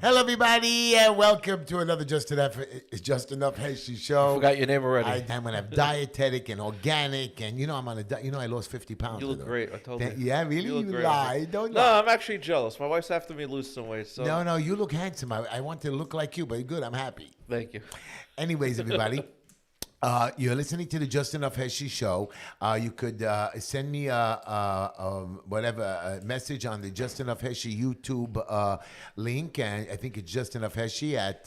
Hello, everybody, and welcome to another Just Enough Heshy show. I forgot your name already. I'm gonna have dietetic and organic, and I'm on a diet. I lost 50 pounds. You look great. I told you. Yeah, really? You look great. lie. Don't No, lie. I'm actually jealous. My wife's after me lose some weight. So No, you look handsome. I want to look like you, but good. I'm happy. Thank you. Anyways, everybody. You're listening to the Just Enough Heshy show. You could send me a message on the Just Enough Heshy YouTube link, and I think it's Just Enough Heshy at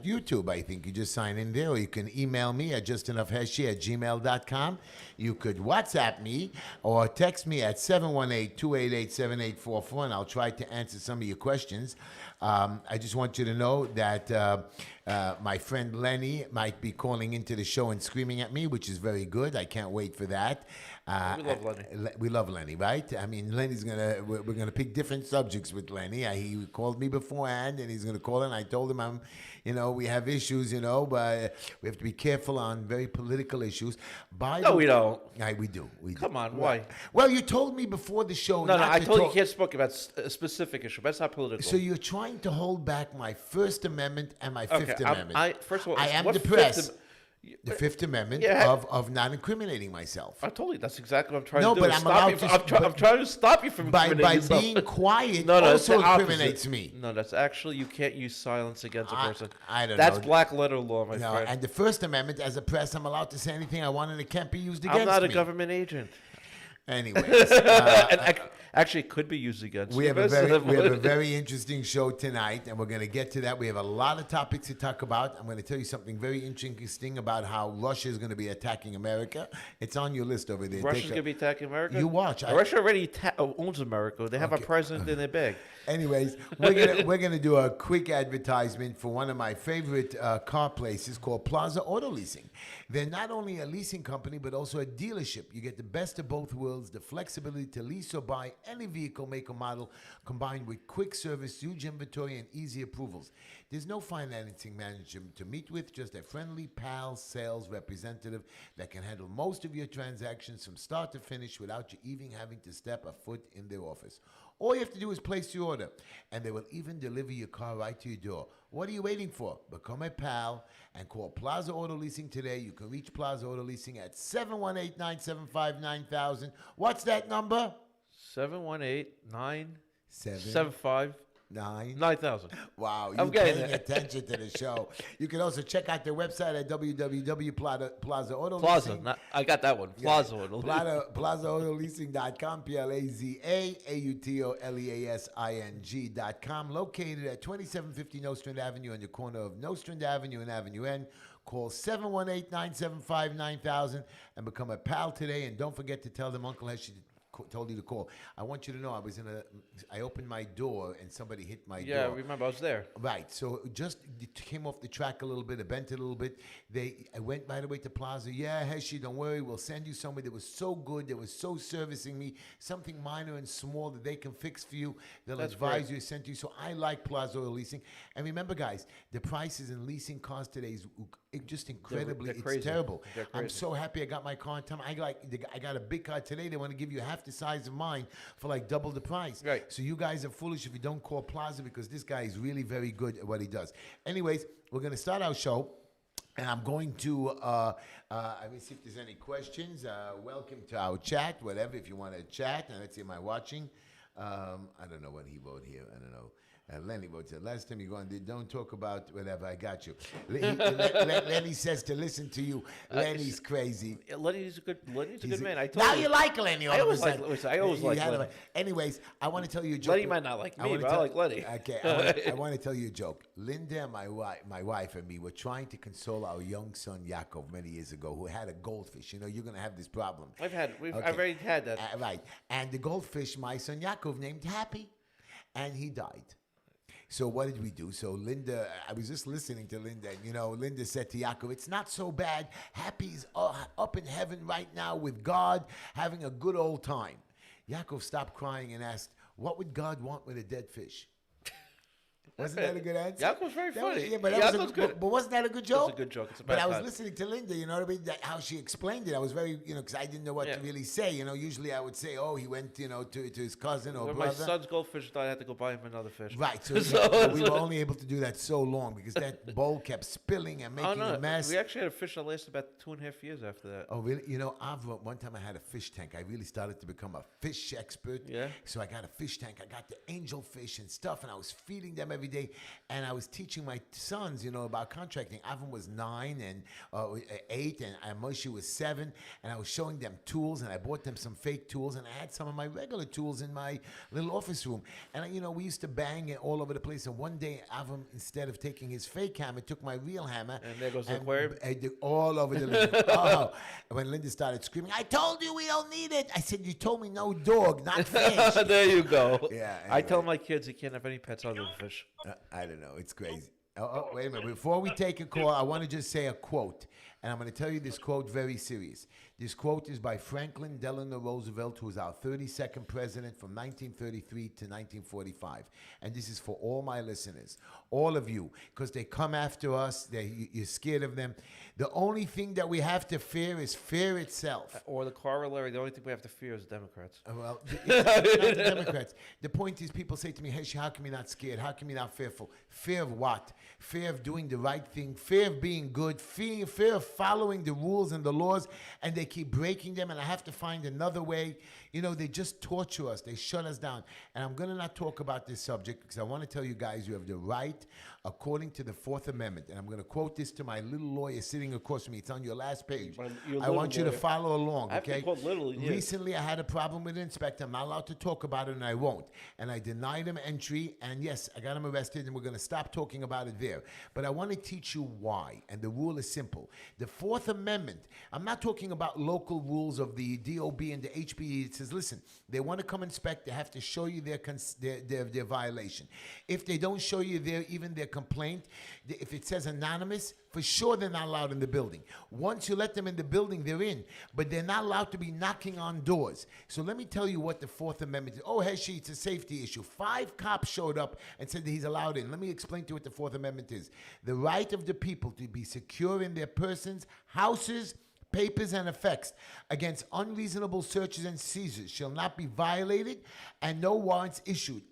YouTube. I think you just sign in there, or you can email me at justenoughheshy@gmail.com. You could WhatsApp me or text me at 718-288-7844, and I'll try to answer some of your questions. I just want you to know that my friend Lenny might be calling into the show and screaming at me, which is very good. I can't wait for that. We love Lenny. We love Lenny, right? I mean, we're gonna pick different subjects with Lenny. He called me beforehand, and he's gonna call in. I told him we have issues, but we have to be careful on very political issues. We don't. We do. Come on, why? Well, you told me before the show. No, I told you can't speak about a specific issue. That's not political. So you're trying to hold back my First Amendment and my Fifth Amendment. First of all, I am what the press. The Fifth Amendment Yeah. of not incriminating myself. I told you that's exactly what I'm trying No, to do. but I'm allowed to- I'm trying to stop you from By incriminating yourself. being quiet No, also that's the incriminates opposite. me. No, that's actually you can't use silence against a person. I don't That's know. black letter law, my No, friend. and the First Amendment, as a press, I'm allowed to say anything I want, and it can't be used against me. I'm not a government agent. Anyways, And actually, it could be used against we you. have a very interesting show tonight, and we're going to get to that. We have a lot of topics to talk about. I'm going to tell you something very interesting about how Russia is going to be attacking America. It's on your list over there. Russia's going to be attacking America? You watch. Russia already owns America. They have a president in their bag. Anyways, we're gonna do a quick advertisement for one of my favorite car places called Plaza Auto Leasing. They're not only a leasing company but also a dealership. You get the best of both worlds: the flexibility to lease or buy any vehicle, make or model, combined with quick service, huge inventory, and easy approvals. There's no financing manager to meet with, just a friendly pal sales representative that can handle most of your transactions from start to finish without you even having to step a foot in their office. All you have to do is place your order, and they will even deliver your car right to your door. What are you waiting for? Become a pal and call Plaza Auto Leasing today. You can reach Plaza Auto Leasing at 718-975-9000. What's that number? 718-975-9000. 9,000. Wow, you're paying attention to the show. You can also check out their website at www.plazaautoleasing. I got that one. Plaza Auto. PlazaAutoleasing.com, PlazaAutoleasing.com, located at 2750 Nostrand Avenue on the corner of Nostrand Avenue and Avenue N. Call 718-975-9000 and become a pal today. And don't forget to tell them Uncle Heshy told you to call. I want you to know I opened my door and somebody hit my door. Yeah, remember I was there. Right. So it came off the track a little bit, it bent a little bit. I went right away to Plaza. Yeah, Heshy, don't worry. We'll send you somebody that was so good, that was so servicing me, something minor and small that they can fix for you. They'll advise you, send you. So I like Plaza Oil Leasing. And remember, guys, the prices in leasing cars today is just incredibly, it's terrible. I'm so happy I got my car in time. I got a big car today. They want to give you half the size of mine for like double the price. Right. So you guys are foolish if you don't call Plaza, because this guy is really very good at what he does. Anyways, we're going to start our show. And I'm going to, let me see if there's any questions. Welcome to our chat, whatever, if you want to chat. And let's see, am I watching? I don't know what he wrote here. I don't know. Lenny wrote it. Last time you go on, don't talk about whatever. I got you. Lenny says to listen to you. Lenny's crazy. Lenny's a good man. Now you like Lenny. I always like Lenny. Anyways, I want to tell you a joke. Lenny might not like me, but I like Lenny. Okay, I want to tell you a joke. Linda, my wife, and me were trying to console our young son Yaakov many years ago, who had a goldfish. You're going to have this problem. I've already had that. Right. And the goldfish, my son Yaakov named Happy, and he died. So what did we do? So Linda, I was just listening to Linda, and Linda said to Yaakov, it's not so bad. Happy's up in heaven right now with God, having a good old time. Yaakov stopped crying and asked, what would God want with a dead fish? Wasn't that a good answer? Yaakov's very funny. Yeah, but that was Yaakov's good. But wasn't that a good joke? It's a good joke. It's But about I was time. listening to Linda, you know what I mean? How she explained it. I was very, because I didn't know what to really say. Usually I would say, oh, he went, to his cousin or When brother. my son's goldfish died, I had to go buy him another fish. Right. So we were only able to do that so long because that bowl kept spilling and making a mess. We actually had a fish that lasted about 2.5 years after that. Oh, really? One time I had a fish tank. I really started to become a fish expert. Yeah. So I got a fish tank. I got the angel fish and stuff, and I was feeding them every day. And I was teaching my sons, about contracting. Avram was 9 and 8, and Moshe was 7. And I was showing them tools, and I bought them some fake tools, and I had some of my regular tools in my little office room. And we used to bang it all over the place. And one day, Avram, instead of taking his fake hammer, took my real hammer. And there goes the aquarium. All over the living room. Oh, and when Linda started screaming, I told you we don't need it. I said, you told me no dog, not fish. There you go. Yeah. I tell my kids you can't have any pets other than fish. I don't know. It's crazy. Oh, wait a minute. Before we take a call, I want to just say a quote. And I'm going to tell you this quote very serious. This quote is by Franklin Delano Roosevelt, who was our 32nd president from 1933 to 1945. And this is for all my listeners, all of you, because they come after us. You're scared of them. The only thing that we have to fear is fear itself. Or the corollary, the only thing we have to fear is Democrats. Well, it's not the Democrats. The point is, people say to me, Heshy, how come you're not scared? How come you're not fearful? Fear of what? Fear of doing the right thing, fear of being good, fear of following the rules and the laws, and they keep breaking them, and I have to find another way. They just torture us. They shut us down. And I'm going to not talk about this subject because I want to tell you guys you have the right according to the Fourth Amendment. And I'm going to quote this to my little lawyer sitting across from me. It's on your last page. I want you to follow along, okay? I have to quote literally, yeah. Recently, I had a problem with an inspector. I'm not allowed to talk about it, and I won't. And I denied him entry, and yes, I got him arrested, and we're going to stop talking about it there. But I want to teach you why, and the rule is simple. The Fourth Amendment, I'm not talking about local rules of the DOB and the HPE. It says, listen, they want to come inspect, they have to show you their violation. If they don't show you even their complaint, if it says anonymous, for sure they're not allowed in the building. Once you let them in the building, they're in. But they're not allowed to be knocking on doors. So let me tell you what the Fourth Amendment is. Oh, Heshy, it's a safety issue. 5 cops showed up and said that he's allowed in. Let me explain to you what the Fourth Amendment is. The right of the people to be secure in their persons, houses, papers, and effects against unreasonable searches and seizures shall not be violated, and no warrants issued.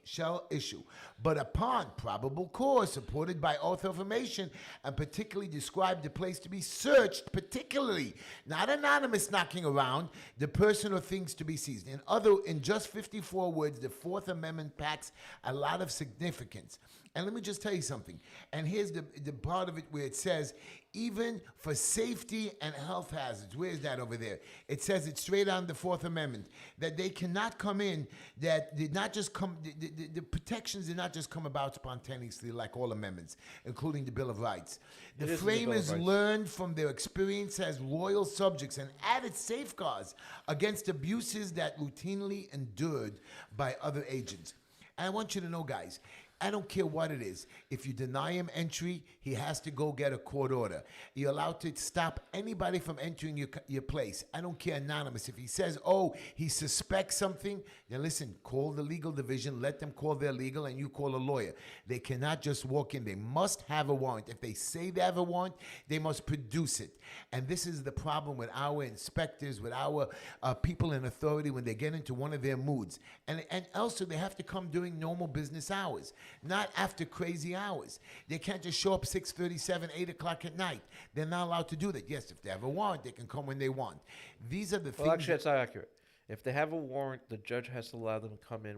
Shall issue. But upon probable cause, supported by oath of affirmation, and particularly describe the place to be searched, particularly, not anonymous knocking around, the person or things to be seized. In just 54 words, the Fourth Amendment packs a lot of significance. And let me just tell you something. And here's the part of it where it says, even for safety and health hazards. Where is that over there? It says it straight on the Fourth Amendment, that they cannot come in, that did not just come, the protections did not just come about spontaneously like all amendments, including the Bill of Rights. The framers learned from their experience as royal subjects and added safeguards against abuses that routinely endured by other agents. And I want you to know, guys, I don't care what it is. If you deny him entry, he has to go get a court order. You're allowed to stop anybody from entering your place. I don't care, anonymous. If he says, oh, he suspects something, then listen, call the legal division, let them call their legal, and you call a lawyer. They cannot just walk in. They must have a warrant. If they say they have a warrant, they must produce it. And this is the problem with our inspectors, with our people in authority when they get into one of their moods. And also, they have to come during normal business hours. Not after crazy hours. They can't just show up 6:37, 8 o'clock at night. They're not allowed to do that. Yes, if they have a warrant, they can come when they want. These are the things. Well, actually, that's not accurate. If they have a warrant, the judge has to allow them to come in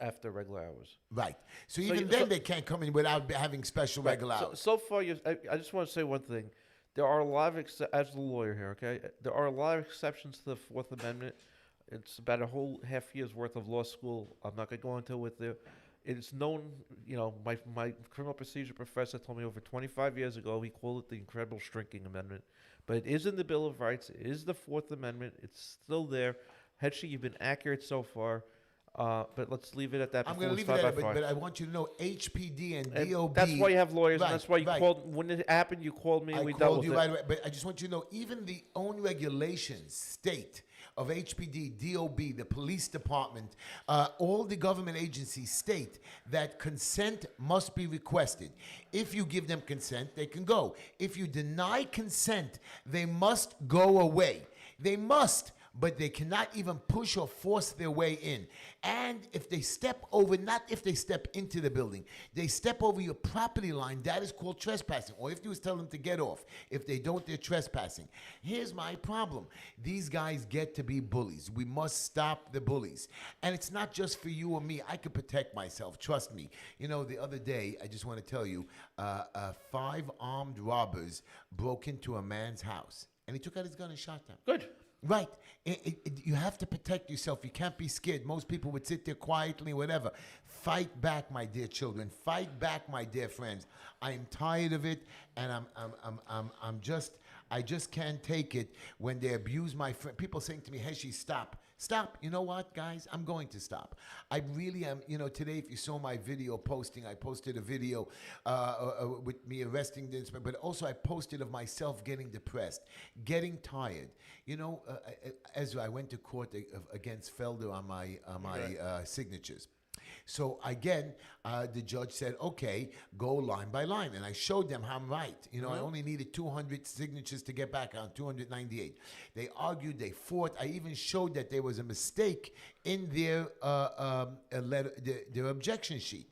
after regular hours. Right. So even then, they can't come in without having special regular hours. So far, I just want to say one thing. There are a lot of, as the lawyer here, okay, there are a lot of exceptions to the Fourth Amendment. It's about a whole half year's worth of law school. I'm not going to go into it with you. It's known, my criminal procedure professor told me over 25 years ago, he called it the Incredible Shrinking Amendment. But it is in the Bill of Rights. It is the Fourth Amendment. It's still there. Heshy, you've been accurate so far. But let's leave it at that. I'm going to leave it at that, but I want you to know HPD and DOB. That's why you have lawyers, right, and that's why you called. When it happened, you called me, and we dealt with it. I called you right away. But I just want you to know, even the own regulations state, of HPD, DOB, the police department, all the government agencies state that consent must be requested. If you give them consent, they can go. If you deny consent, they must go away. They must, but they cannot even push or force their way in. And if they step over, not if they step into the building, they step over your property line, that is called trespassing. Or if you tell them to get off. If they don't, they're trespassing. Here's my problem. These guys get to be bullies. We must stop the bullies. And it's not just for you or me. I can protect myself. Trust me. You know, the other day, I just want to tell you, 5 armed robbers broke into a man's house. And he took out his gun and shot them. Good. Right. You have to protect yourself. You can't be scared. Most people would sit there quietly, whatever. Fight back, my dear children. Fight back, my dear friends. I am tired of it, and I just can't take it when they abuse my friend. People saying to me, Heshy, stop. Stop. You know what, guys? I'm going to stop. I really am. You know, today, if you saw my video posting, I posted a video with me arresting the inspector, but also I posted of myself getting depressed, getting tired. You know, Ezra, I went to court against Felder on my signatures. So again, the judge said, okay, go line by line. And I showed them how I'm right. You know, I only needed 200 signatures to get back on 298. They argued, they fought. I even showed that there was a mistake in their objection sheet.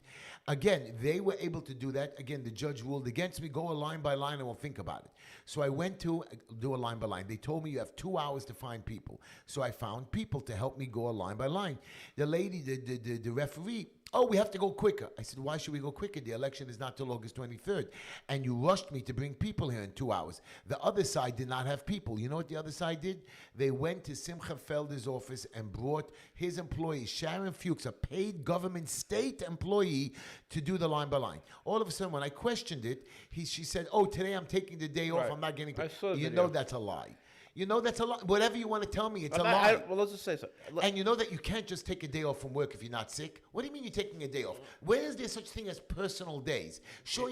Again, they were able to do that. Again, the judge ruled against me. Go a line by line and we'll think about it. So I went to do a line by line. They told me you have 2 hours to find people. So I found people to help me go a line by line. The lady, the referee, oh, we have to go quicker. I said, why should we go quicker? The election is not till August 23rd. And you rushed me to bring people here in 2 hours. The other side did not have people. You know what the other side did? They went to Simcha Felder's office and brought his employee, Sharon Fuchs, a paid government state employee, to do the line by line. All of a sudden, when I questioned it, she said, oh, today I'm taking the day off. Right. I'm not getting paid. I saw the You video. know that's a lie. You know that's a lie. Whatever you want to tell me, it's a lie. Well, let's just say so. And you know that you can't just take a day off from work if you're not sick? What do you mean you're taking a day off? Where is there such thing as personal days? Sure,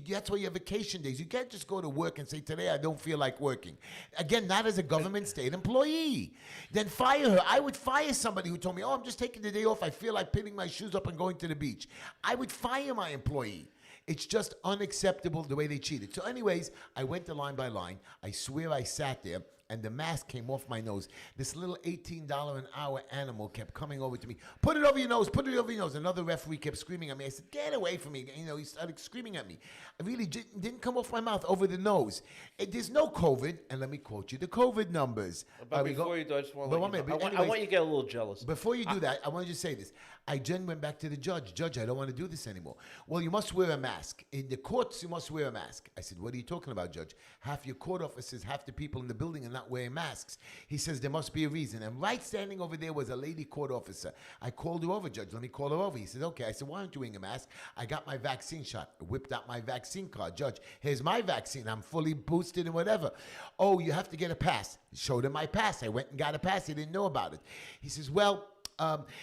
that's why you have vacation days. You can't just go to work and say, today I don't feel like working. Again, not as a government state employee. Then fire her. I would fire somebody who told me, oh, I'm just taking the day off. I feel like putting my shoes up and going to the beach. I would fire my employee. It's just unacceptable the way they cheated. So anyways, I went to line by line. I swear I sat there, and the mask came off my nose. This little $18 an hour animal kept coming over to me. Put it over your nose. Put it over your nose. Another referee kept screaming at me. I said, get away from me. You know, he started screaming at me. I really didn't come off my mouth, over the nose. There's no COVID. And let me quote you the COVID numbers. But before you do, I just want to let you know. I want you to get a little jealous. Before you do that, I want to just say this. I then went back to the judge. Judge, I don't want to do this anymore. Well, you must wear a mask. In the courts, you must wear a mask. I said, what are you talking about, Judge? Half your court officers, half the people in the building are not wearing masks. He says, there must be a reason. And right standing over there was a lady court officer. I called her over, Judge. Let me call her over. He said, okay. I said, why aren't you wearing a mask? I got my vaccine shot. I whipped out my vaccine card. Judge, here's my vaccine. I'm fully boosted and whatever. Oh, you have to get a pass. Showed him my pass. I went and got a pass. He didn't know about it. He says, well,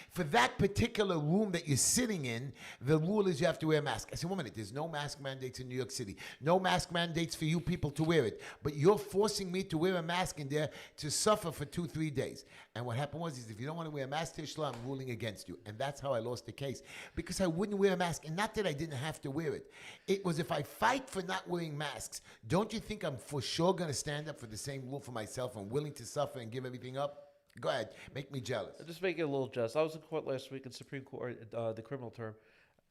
for that particular room that you're sitting in, the rule is you have to wear a mask. I said, 1 minute, there's no mask mandates in New York City. No mask mandates for you people to wear it. But you're forcing me to wear a mask in there to suffer for 2-3 days. And what happened was, if you don't want to wear a mask, Tishla, I'm ruling against you. And that's how I lost the case. Because I wouldn't wear a mask. And not that I didn't have to wear it. It was if I fight for not wearing masks, don't you think I'm for sure going to stand up for the same rule for myself and willing to suffer and give everything up? Go ahead. Make me jealous. Just make it a little jealous. I was in court last week in Supreme Court, the criminal term.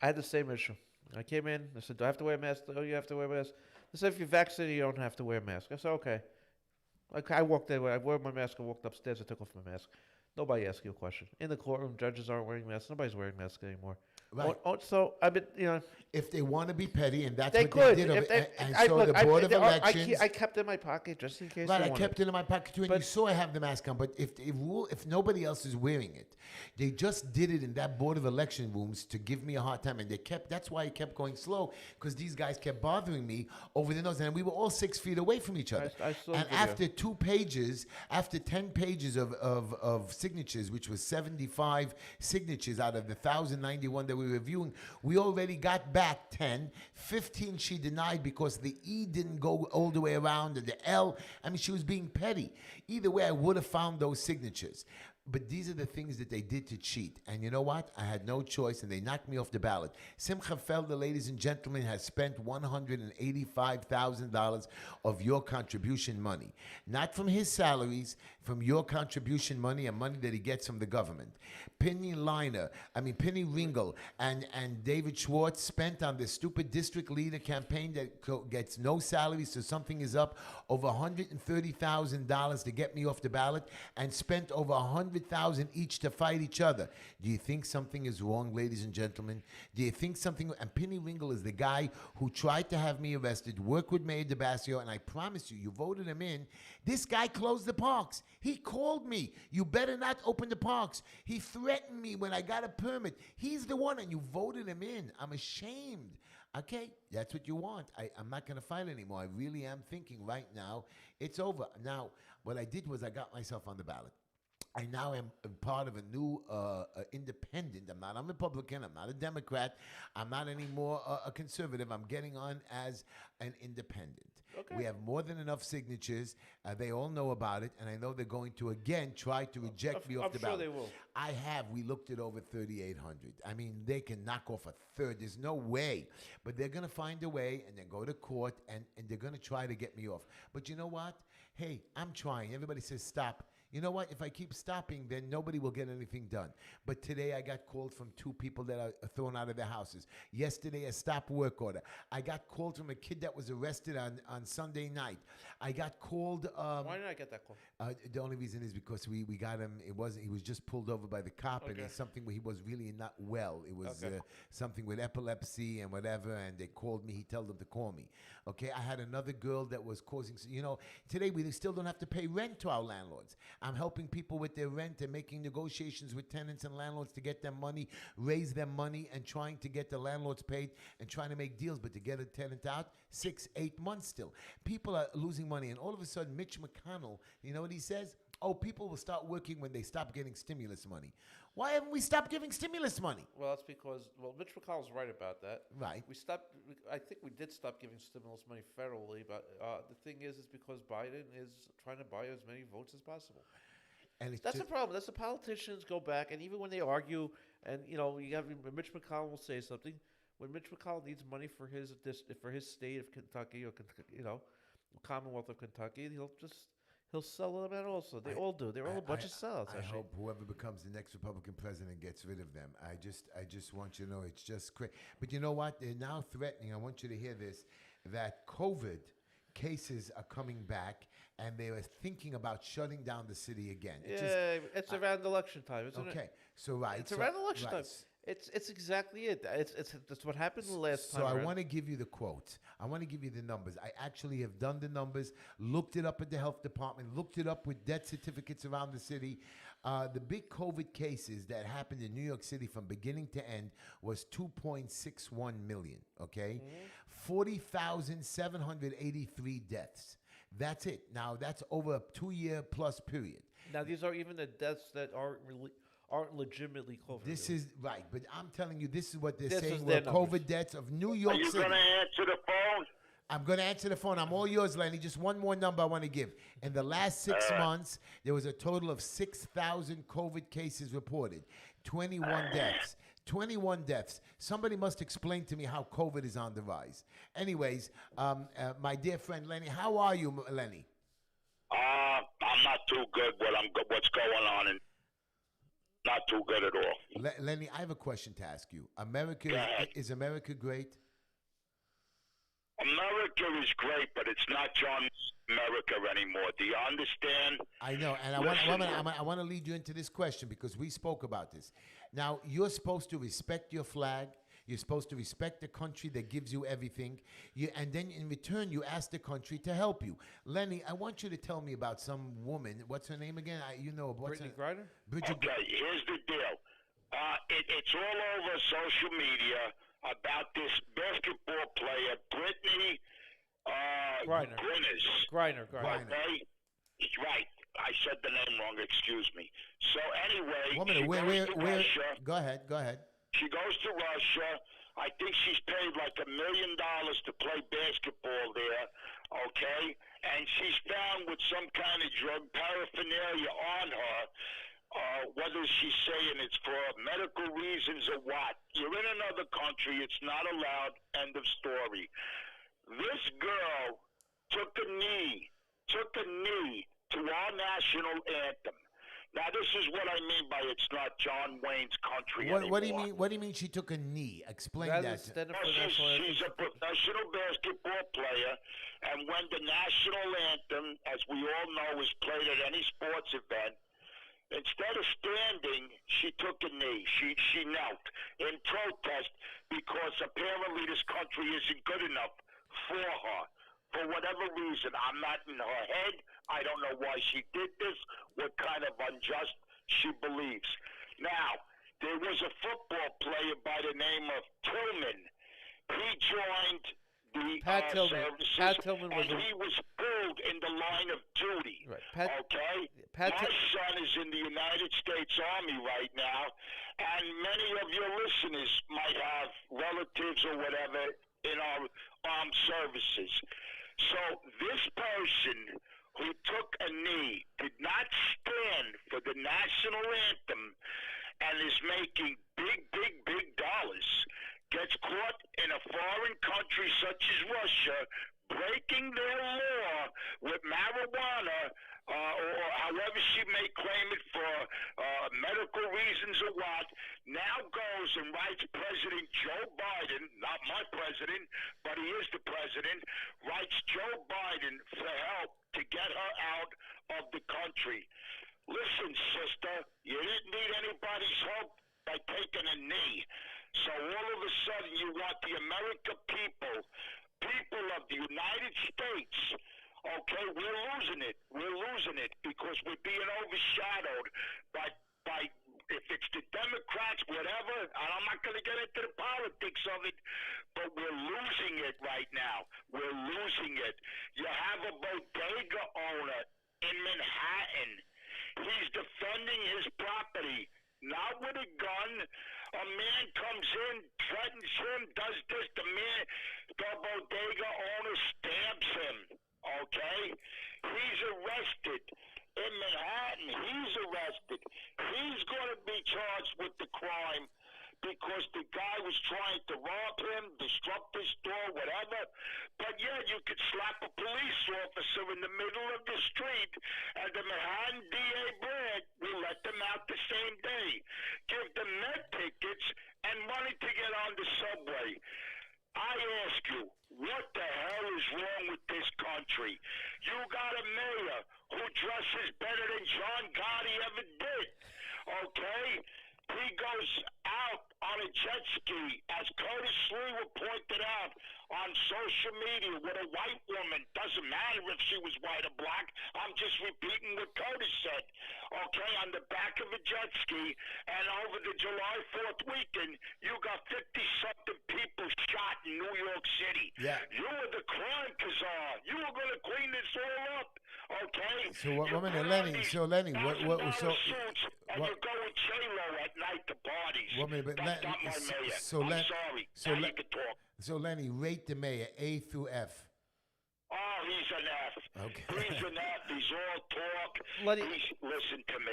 I had the same issue. I came in. I said, do I have to wear a mask? Oh, you have to wear a mask. They said, if you're vaccinated, you don't have to wear a mask. I said, okay. I walked in. I wore my mask. I walked upstairs. I took off my mask. Nobody asked you a question. In the courtroom, judges aren't wearing masks. Nobody's wearing masks anymore. Right. So, I've been, if they want to be petty, and that's they what could. they did. Look, the Board of Elections. I kept it in my pocket just in case. Right, I kept it in my pocket too, and you saw I have the mask on. But if nobody else is wearing it, they just did it in that Board of Election rooms to give me a hard time, and that's why it kept going slow, because these guys kept bothering me over the nose, and we were all 6 feet away from each other. I saw and the video. after 2 pages, after 10 pages of signatures, which was 75 signatures out of the 1,091 that we're reviewing. We already got back 10. 15 she denied because the E didn't go all the way around, and the L, I mean, she was being petty. Either way, I would have found those signatures. But these are the things that they did to cheat. And you know what? I had no choice, and they knocked me off the ballot. Simcha Felder, ladies and gentlemen, has spent $185,000 of your contribution money. Not from his salaries, from your contribution money and money that he gets from the government. Penny Ringel and David Schwartz spent on this stupid district leader campaign that gets no salary, so something is up, over $130,000 to get me off the ballot, and spent over $100,000 each to fight each other. Do you think something is wrong, ladies and gentlemen? Do you think something? And Penny Ringel is the guy who tried to have me arrested, work with Mayor de Blasio, and I promise you, you voted him in. This guy closed the parks. He called me. You better not open the parks. He threatened me when I got a permit. He's the one, and you voted him in. I'm ashamed. Okay, that's what you want. I'm not going to fight anymore. I really am thinking right now it's over. Now, what I did was I got myself on the ballot. I now am a part of a new independent. I'm not a Republican. I'm not a Democrat. I'm not anymore a conservative. I'm getting on as an independent. Okay. We have more than enough signatures. They all know about it, and I know they're going to again try to reject me off the ballot. I'm sure they will. We looked at over 3,800. I mean, they can knock off a third. There's no way. But they're going to find a way, and then go to court, and they're going to try to get me off. But you know what? Hey, I'm trying. Everybody says stop. You know what? If I keep stopping, then nobody will get anything done. But today I got called from 2 people that are thrown out of their houses. Yesterday, a stop work order. I got called from a kid that was arrested on Sunday night. I got called. Why did I get that call? The only reason is because we got him. He was just pulled over by the cop, and it's something where he was really not well. It was something with epilepsy and whatever, and they called me. He told them to call me. Okay, I had another girl that was causing. Today we still don't have to pay rent to our landlords. I'm helping people with their rent and making negotiations with tenants and landlords to get them money, raise them money, and trying to get the landlords paid and trying to make deals. But to get a tenant out, 6-8 months still. People are losing money, and all of a sudden, Mitch McConnell, you know what he says? Oh, people will start working when they stop getting stimulus money. Why haven't we stopped giving stimulus money? Well, that's because Mitch McConnell's right about that. Right. I think we did stop giving stimulus money federally, but the thing is because Biden is trying to buy as many votes as possible. And that's the problem. That's the politicians go back, and even when they argue, and you have Mitch McConnell will say something. When Mitch McConnell needs money for his state of Kentucky or Commonwealth of Kentucky, he'll sell them out also. They all do. They're all a bunch of sellouts. I hope whoever becomes the next Republican president gets rid of them. I just want you to know it's just crazy. But you know what? They're now threatening. I want you to hear this. That COVID cases are coming back, and they are thinking about shutting down the city again. It's around election time, isn't it? Okay, so right. It's around election time. It's exactly it. It's what happened the last time. So I want to give you the quotes. I want to give you the numbers. I actually have done the numbers, looked it up at the health department, looked it up with death certificates around the city. The big COVID cases that happened in New York City from beginning to end was 2.61 million, okay? 40,783 deaths. That's it. Now, that's over a 2-year plus period. Now, these are even the deaths that aren't legitimately COVID. This is right, but I'm telling you, this is what they're This saying is were their COVID numbers. deaths of New York City. Are you going to answer the phone? I'm going to answer the phone. I'm all yours, Lenny. Just one more number I want to give. In the last 6 months, there was a total of 6,000 COVID cases reported, 21 deaths. 21 deaths. Somebody must explain to me how COVID is on the rise. Anyways, my dear friend Lenny, how are you, Lenny? I'm not too good. What's going on, and not too good at all. Lenny, I have a question to ask you. Is America great? America is great, but it's not John America anymore. Do you understand? I know, and I want to lead you into this question because we spoke about this. Now, you're supposed to respect your flag. You're supposed to respect the country that gives you everything. And then in return, you ask the country to help you. Lenny, I want you to tell me about some woman. What's her name again? Brittany Griner? Okay, here's the deal. It's all over social media about this basketball player, Brittany Griner. Okay? Right. I said the name wrong. Excuse me. So anyway, Woman, where? Go ahead. she she goes to Russia. I think she's paid like $1 million to play basketball there, okay? And she's found with some kind of drug paraphernalia on her. Whether she's saying it's for medical reasons or what. You're in another country. It's not allowed. End of story. This girl took a knee to our national anthem. Now, this is what I mean by it's not John Wayne's country anymore. What do you mean? What do you mean she took a knee? Explain that. She's a professional basketball player, and when the national anthem, as we all know, is played at any sports event, instead of standing, she took a knee. She knelt in protest because apparently this country isn't good enough for her. For whatever reason, I'm not in her head. I don't know why she did this, what kind of unjust she believes. Now, there was a football player by the name of Tillman. He joined the services, and he was pulled in the line of duty. Right. My son is in the United States Army right now, and many of your listeners might have relatives or whatever in our armed services. So this person who took a knee did not stand for the national anthem and is making big dollars, gets caught in a foreign country such as Russia, breaking their law with marijuana, or however she may claim it for medical reasons or what, now goes and writes President Joe Biden, not my president, but he is the president, writes Joe Biden for help to get her out of the country. Listen, sister, you didn't need anybody's help by taking a knee. So all of a sudden you want the American people of the United States, okay, we're losing it because we're being overshadowed by if it's the Democrats, whatever, and I'm not going to get into the politics of it, but we're losing it right now. We're losing it. You have a bodega owner in Manhattan. He's defending his property, not with a gun. A man comes in, threatens him, does this. The bodega owner stabs him, okay? He's arrested in Manhattan. He's arrested. He's going to be charged with the crime because the guy was trying to rob him, disrupt his store, whatever. But yeah, you could slap a police officer in the middle of the street, and the Manhattan DA Brad will let them out the same day. Give them med tickets and money to get on the subway. I ask you, what the hell is wrong with this country? You got a mayor who dresses better than John Gotti ever did, okay? He goes out on a jet ski, as Curtis Slewa pointed out on social media, with a white woman. Doesn't matter if she was white or black. I'm just repeating what Curtis said. Okay, on the back of a jet ski, and over the July 4th weekend, you got 50-something people shot in New York City. Yeah. You were the crime czar. You were going to clean this all up. Okay. So what? Lenny. So Lenny, what? Suits, and you go with J-Lo at night to parties. That's not my mayor. I'm sorry. Now you can talk. So Lenny, rate the mayor A through F. Oh, he's an F. Okay. He's an F. He's all talk. Lenny, listen to me.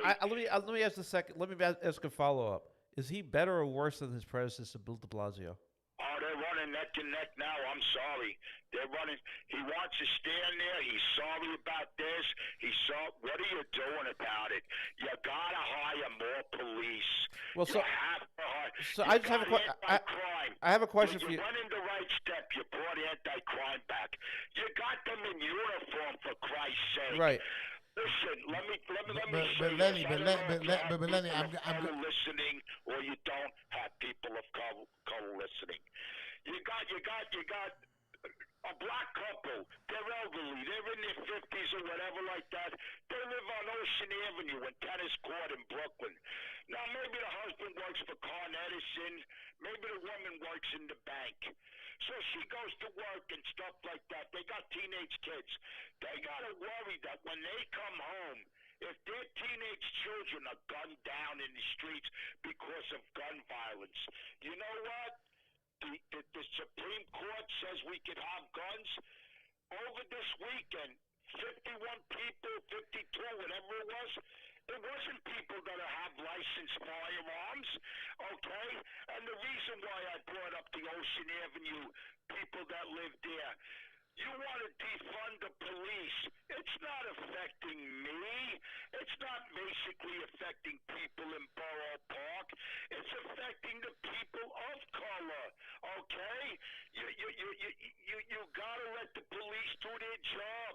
Let me ask a second. Let me ask a follow up. Is he better or worse than his predecessor, Bill de Blasio? Oh, they're running neck and neck now. I'm sorry. They're running. He wants to stand there. He's sorry about this. What are you doing about it? You gotta hire more police. Well, you have to hire. So I just have a question. I have a question for you. You went in the right step. You brought anti-crime back. You got them in uniform, for Christ's sake. Right. Listen, let me But Lenny, I'm listening, or you don't have people of color listening. You got a black couple. They're elderly. They're in their 50s or whatever like that. They live on Ocean Avenue and Tennis Court in Brooklyn. Now, maybe the husband works for Con Edison. Maybe the woman works in the bank. So she goes to work and stuff like that. They got teenage kids. They got to worry that when they come home, if their teenage children are gunned down in the streets because of gun violence, you know what? The Supreme Court says we can have guns. Over this weekend, 51 people, 52, whatever it wasn't people that have licensed firearms, okay? And the reason why I brought up the Ocean Avenue people that live there, you want to defund the police. It's not affecting me. It's not basically affecting people in Borough Park. It's affecting the people of color, okay? You got to let the police do their job.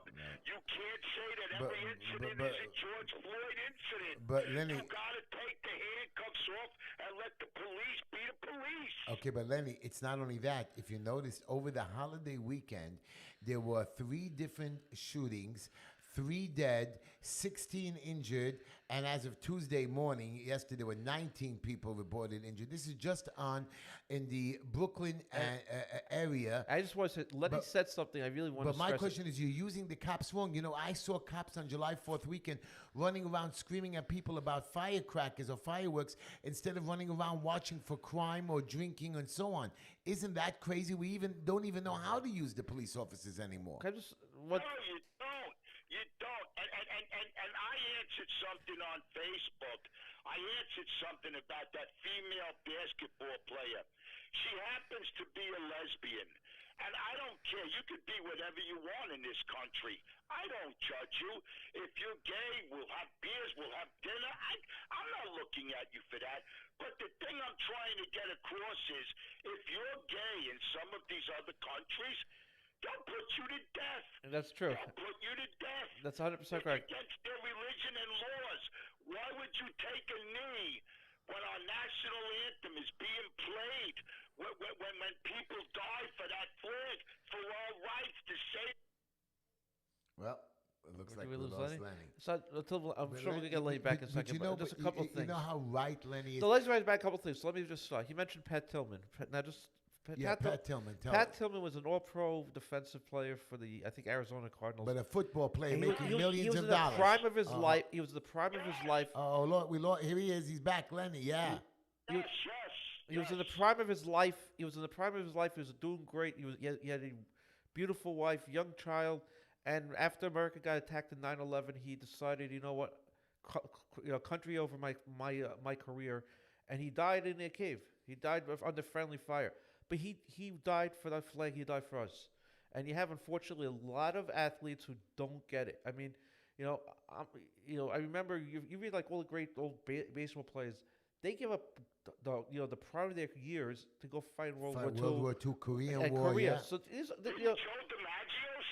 You can't say that every incident is a George Floyd incident. But Lenny, you got to take the handcuffs off and let the police be the police. okay, but Lenny, it's not only that. If you notice, over the holiday weekend, there were 3 different shootings, 3 dead, 16 injured, and as of Tuesday morning, yesterday, there were 19 people reported injured. This is just in the Brooklyn area. I just want to say, Lenny said something I really want to stress. But my question is, you're using the cops wrong. You know, I saw cops on July 4th weekend running around screaming at people about firecrackers or fireworks instead of running around watching for crime or drinking and so on. Isn't that crazy? We don't even know how to use the police officers anymore. Can I just, No, you don't. You don't. And I answered something on Facebook. I answered something about that female basketball player. She happens to be a lesbian. And I don't care. You could be whatever you want in this country. I don't judge you. If you're gay, we'll have beers, we'll have dinner. I'm not looking at you for that. But the thing I'm trying to get across is, if you're gay in some of these other countries, they'll put you to death. and that's true. They'll put you to death. That's 100% correct. Against their religion and laws. Why would you take a knee when our national anthem is being played? When people die for that flag, for our rights to say. Well, it looks like we we lose lost Lenny? Lenny. So, I'm sure we're going to get Lenny back in a second. But just a couple of you things. know how right Lenny is. So let's write back a couple of things. So let me just start. He mentioned Pat Tillman. Pat Tillman. Pat Tillman was an all-pro defensive player for the, I think, Arizona Cardinals. But a football player And making millions he was of in dollars. the prime of his life. He was in the prime of his life. Oh, Lord, we lost. Here he is. He's back, Lenny. Yeah. Yes. He was in the prime of his life. He was doing great. He had a beautiful wife, young child, and after America got attacked in 9/11, he decided, you know what, country over my career, and he died in a cave. He died under friendly fire, but he died for that flag. He died for us, and you have unfortunately a lot of athletes who don't get it. I mean, I remember you read like all the great old baseball players. They give up the prime of their years to go fight in World War II. World War II, Korean and War. Korea. Yeah. So Joe DiMaggio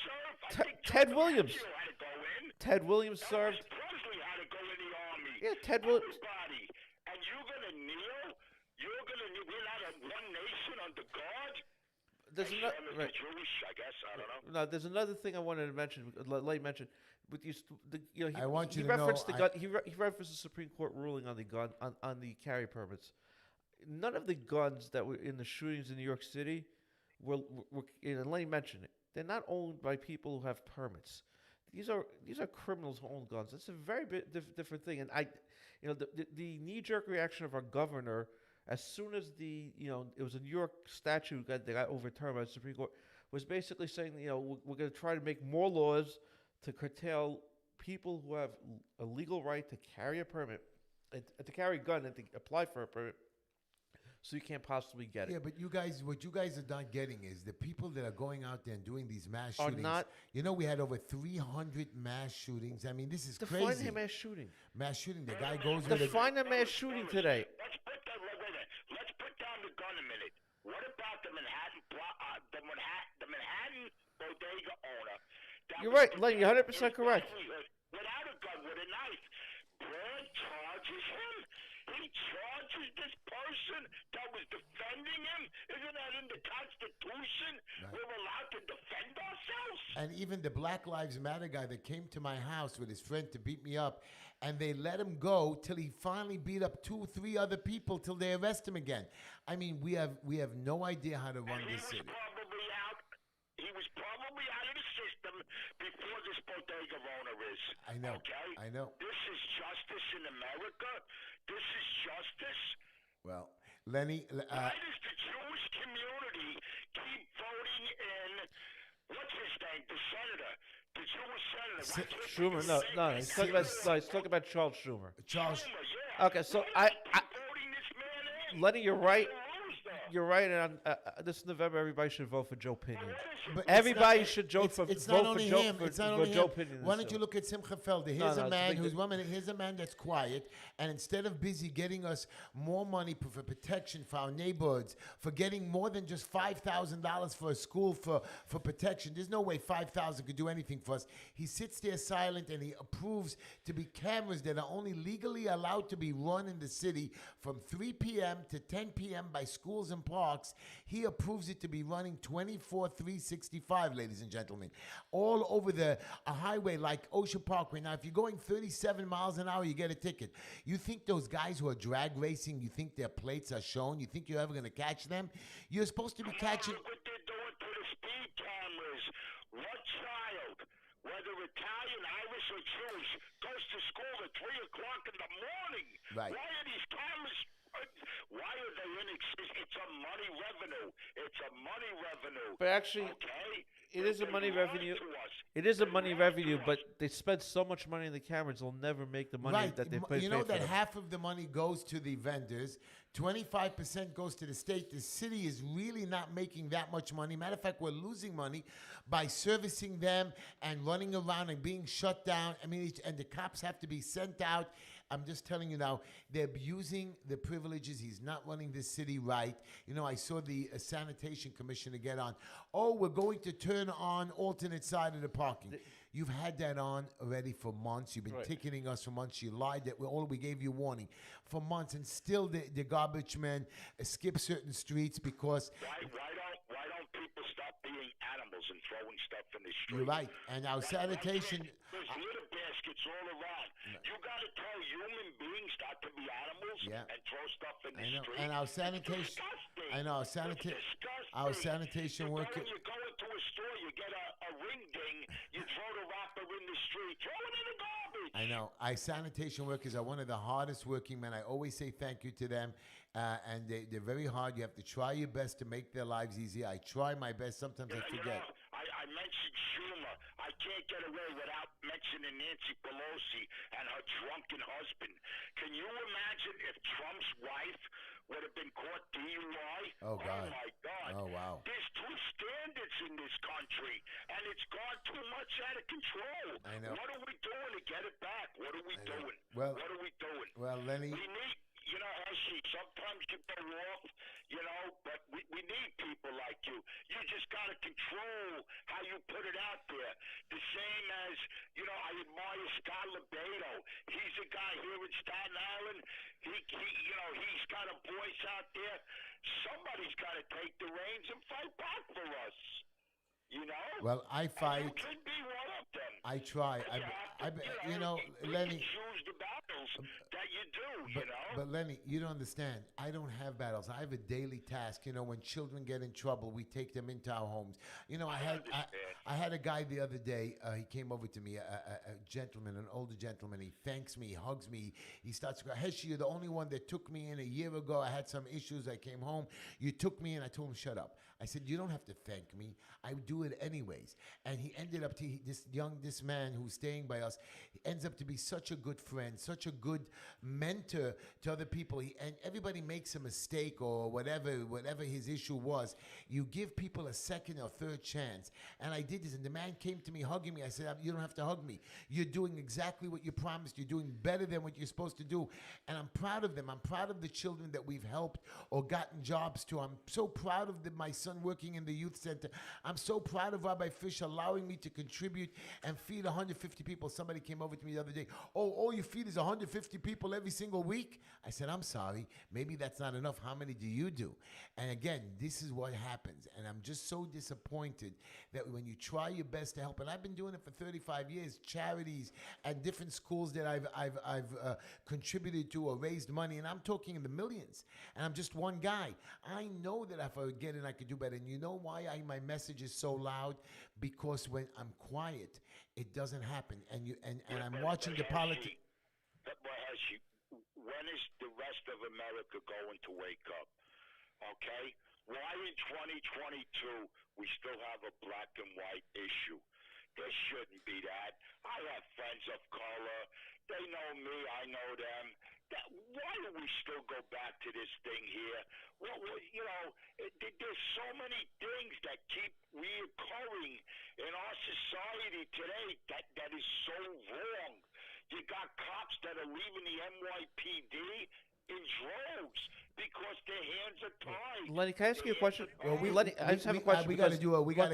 served. I think Ted Joe Williams. DiMaggio had to go in. Ted Williams served. Elvis Presley had to go in the army. Yeah, Ted Williams. Everybody. And you're gonna kneel? You're gonna kneel? We're not a one nation under God. There's another. Right. Jewish, I guess. I don't know. No, there's another thing I wanted to mention. Let me mention. With he I want you he to know, referenced the gun. He referenced the Supreme Court ruling on the gun on the carry permits. None of the guns that were in the shootings in New York City were and Lenny mentioned it. They're not owned by people who have permits. These are criminals who own guns. It's a very different thing. And the knee-jerk reaction of our governor, as soon as it was a New York statute that got overturned by the Supreme Court, was basically saying, we're going to try to make more laws to curtail people who have a legal right to carry a permit, to carry a gun and to apply for a permit. So you can't possibly get it. Yeah, but what you guys are not getting is the people that are going out there and doing these mass Are shootings. not- We had over 300 mass shootings. I mean, this is Define crazy. a mass shooting. Mass shooting. The guy goes with Define a mass shooting today. Let's put that. Wait a minute. Let's put down the gun a minute. What about the Manhattan bodega owner? You're right, Lenny. You're 100% correct. Without a gun, with a knife. Brad charges him. He charges this person that was defending him. Isn't that in the Constitution? Right. We're allowed to defend ourselves. And even the Black Lives Matter guy that came to my house with his friend to beat me up, and they let him go till he finally beat up 2 or 3 other people till they arrest him again. I mean, we have no idea how to run this city. He was probably out of the system before this bodega owner this. I know. Okay? I know. This is justice in America. This is justice. Well, Lenny, Why does the Jewish community keep voting in, what's his name, the senator, the Jewish senator? Why can't Schumer, they no, say he's the talking about senator? he's talking about Charles Schumer. Charles. Schumer, yeah. Okay, so Why do they keep voting this man in? Lenny, you're right. He's a loser. You're right. And this November, everybody should vote for Joe Pinion. What is it? But Everybody it's not- should vote for it's vote not for only Joe him. for, It's not for only Joe him. Pinion. Why don't you look at Simcha Felder? Here's no, a it's man big- who's woman. Here's a man that's quiet, and instead of busy getting us more money for protection for our neighborhoods, for getting more than just $5,000 for a school for protection, there's no way 5,000 could do anything for us. He sits there silent, and he approves to be cameras that are only legally allowed to be run in the city from 3 p.m. to 10 p.m. by schools and parks. He approves it to be running 24/365, ladies and gentlemen, all over a highway like Ocean Parkway. Now, if you're going 37 miles an hour, you get a ticket. You think those guys who are drag racing, you think their plates are shown? You think you're ever going to catch them? You're supposed to be catching. Look what they're doing to the speed cameras. What child, whether Italian, Irish, or Jewish, goes to school at 3 o'clock in the morning? Right. Why are these cameras? Why are they in existence? It's a money revenue. It's a money revenue. But actually, okay? it is a They money lied revenue. to us. It is a They money lied revenue, to us. but they spend so much money on the cameras, they'll never make the money Right. that they pay You know for that them. half of the money goes to the vendors, 25% goes to the state. The city is really not making that much money. Matter of fact, we're losing money by servicing them and running around and being shut down. I mean, and the cops have to be sent out. I'm just telling you now, they're abusing the privileges. He's not running this city right. You know, I saw the sanitation commissioner get on. Oh, we're going to turn on alternate side of the parking. You've had that on already for months. You've been Right. ticketing us for months. You lied that we gave you warning for months, and still the garbage men skip certain streets because Why don't people stop being animals and throwing stuff in the street? you're right. And our sanitation. There's litter baskets all around. You got to tell human beings not to be animals Yeah. and throw stuff in the I know. street. And our It's sanitation. disgusting. I know our It's Our disgusting. sanitation You worker. You go into a store, you get a ring ding, you throw the wrapper in the street, throw it in the garbage. I know. Our sanitation workers are one of the hardest working men. I always say thank you to them. And they're very hard. You have to try your best to make their lives easy. I try my best. Sometimes I forget. I mentioned Schumer. I can't get away without mentioning Nancy Pelosi and her drunken husband. Can you imagine if Trump's wife would have been caught DUI? Oh, God. Oh, my God. Oh, wow. There's two standards in this country, and it's gone too much out of control. I know. What are we doing to get it back? What are we I know. doing? Well- what are we doing? Well, Lenny. We need, Heshy, sometimes you go off, but we need people like you. You just got to control how you put it out there. The same as, I admire Scott Lebedo. He's a guy here in Staten Island. He's got a voice out there. Somebody's got to take the reins and fight back for us. Well, I fight. You can be one of them. I try. Lenny. Choose the battles that you do. But Lenny, you don't understand. I don't have battles. I have a daily task. When children get in trouble, we take them into our homes. I had a guy the other day. He came over to me, a gentleman, an older gentleman. He thanks me, he hugs me. He starts to go, Heshy, you're the only one that took me in a year ago. I had some issues. I came home. You took me in. I told him, shut up. I said, you don't have to thank me. I do it anyways. And he ended up this man who's staying by us, he ends up to be such a good friend, such a good mentor to other people. And everybody makes a mistake or whatever his issue was. You give people a second or third chance. And I did this, and the man came to me hugging me. I said, you don't have to hug me. You're doing exactly what you promised. You're doing better than what you're supposed to do. And I'm proud of them. I'm proud of the children that we've helped or gotten jobs to. I'm so proud of my son working in the youth center. I'm so proud of Rabbi Fish allowing me to contribute and feed 150 people. Somebody came over to me the other day. Oh, all you feed is 150 people every single week? I said, I'm sorry. Maybe that's not enough. How many do you do? And again, this is what happens. And I'm just so disappointed that when you try your best to help, and I've been doing it for 35 years, charities and different schools that I've contributed to or raised money, and I'm talking in the millions. And I'm just one guy. I know that if I would get in, I could do do better. And you know why my message is so loud? Because when I'm quiet, it doesn't happen. And I'm watching the politics. But Heshy, when is the rest of America going to wake up? Okay? Why in 2022 we still have a black and white issue? There shouldn't be that. I have friends of color. They know me. I know them. Why do we still go back to this thing here? Well, there's so many things that keep reoccurring in our society today that is so wrong. You got cops that are leaving the NYPD in droves because their hands are tied. Lenny, can I ask you a question? Well, Lenny, I just have a question. We got to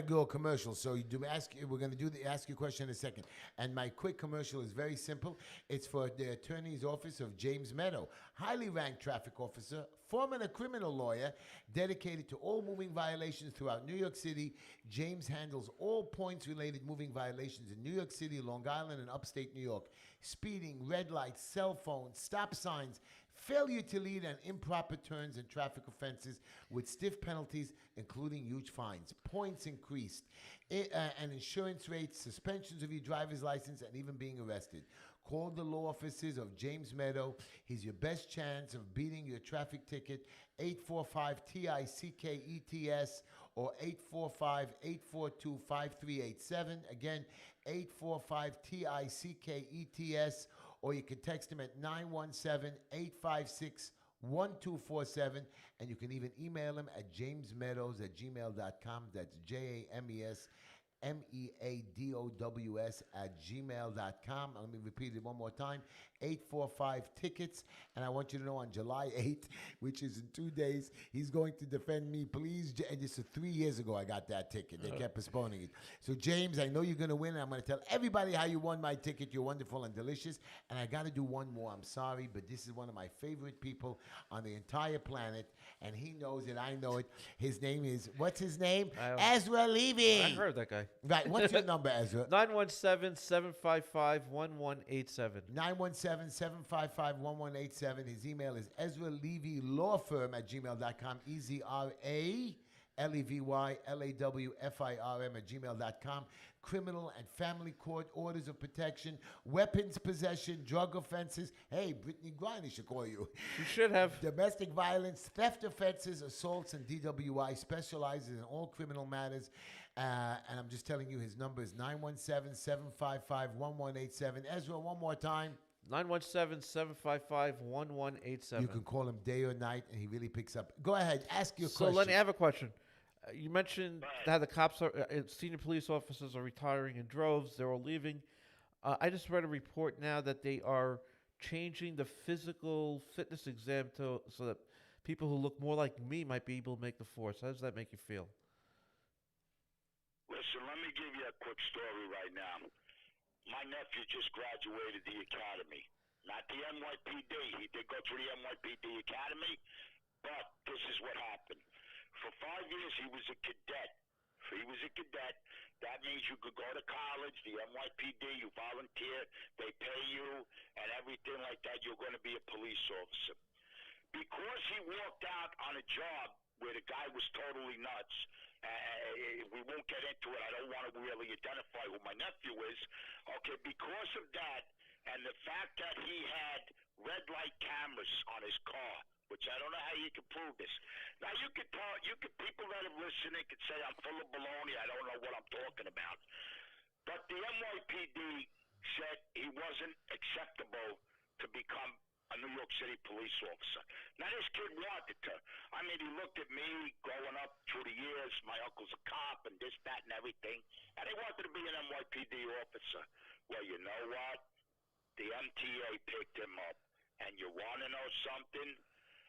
do a commercial. So we're going to ask you a question in a second. And my quick commercial is very simple. It's for the Attorney's Office of James Meadow, highly ranked traffic officer, former criminal lawyer, dedicated to all moving violations throughout New York City. James handles all points-related moving violations in New York City, Long Island, and upstate New York. Speeding, red lights, cell phones, stop signs, failure to lead, and improper turns and traffic offenses with stiff penalties, including huge fines, points increased, and insurance rates, suspensions of your driver's license, and even being arrested. Call the law offices of James Meadow. He's your best chance of beating your traffic ticket. 845-TICKETS or 845-842-5387. Again, 845-TICKETS, or you can text him at 917-856-1247, and you can even email him at jamesmeadows@gmail.com. That's JAMESMEADOWS@gmail.com. Let me repeat it one more time. 845-TICKETS. And I want you to know on July 8th, which is in 2 days, he's going to defend me. Please, and this is 3 years ago I got that ticket. They kept postponing it. So, James, I know you're going to win, and I'm going to tell everybody how you won my ticket. You're wonderful and delicious. And I got to do one more. I'm sorry, but this is one of my favorite people on the entire planet, and he knows it. I know it. His name is, what's his name? Ezra Levy. I heard that guy. Right. What's your number, Ezra? 917-755-1187. 917-755-1187. His email is EzraLevyLawFirm@gmail.com. EzraLevyLawFirm@gmail.com. Criminal and family court orders of protection, weapons possession, drug offenses. Hey, Brittany Griner should call you. You should have. Domestic violence, theft offenses, assaults, and DWI. Specializes in all criminal matters. And I'm just telling you, his number is 917-755-1187. Ezra, one more time. 917-755-1187. You can call him day or night, and he really picks up. Go ahead, ask your So, question. Lenny, I have a question. You mentioned how the cops are, senior police officers are retiring in droves. They're all leaving. I just read a report now that they are changing the physical fitness exam so that people who look more like me might be able to make the force. How does that make you feel? Listen, let me give you a quick story right now. My nephew just graduated the academy. Not the NYPD. He did go through the NYPD academy, but this is what happened. For 5 years, he was a cadet. That means you could go to college, the NYPD, you volunteer, they pay you, and everything like that. You're going to be a police officer. Because he walked out on a job where the guy was totally nuts, we won't get into it. I don't want to really identify who my nephew is. Okay, because of that, and the fact that he had red light cameras on his car, which I don't know how you can prove this. Now people that are listening could say I'm full of baloney. I don't know what I'm talking about. But the NYPD said he wasn't acceptable to become a New York City police officer. Now, this kid wanted to. I mean, he looked at me growing up through the years. My uncle's a cop and this, that, and everything. And he wanted to be an NYPD officer. Well, you know what? The MTA picked him up. And you want to know something?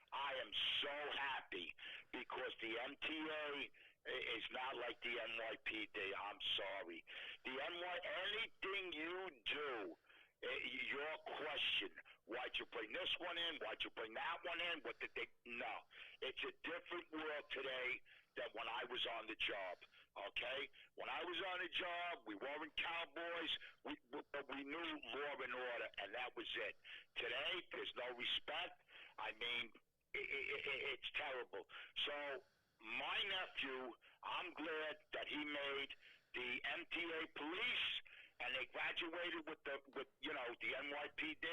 I am so happy because the MTA is not like the NYPD. I'm sorry. Anything you do, your question, why'd you bring this one in? Why'd you bring that one in? What did they? No. It's a different world today than when I was on the job, okay? When I was on the job, we weren't cowboys. We knew law and order, and that was it. Today, there's no respect. I mean, it's terrible. So my nephew, I'm glad that he made the MTA police, and they graduated with the NYPD.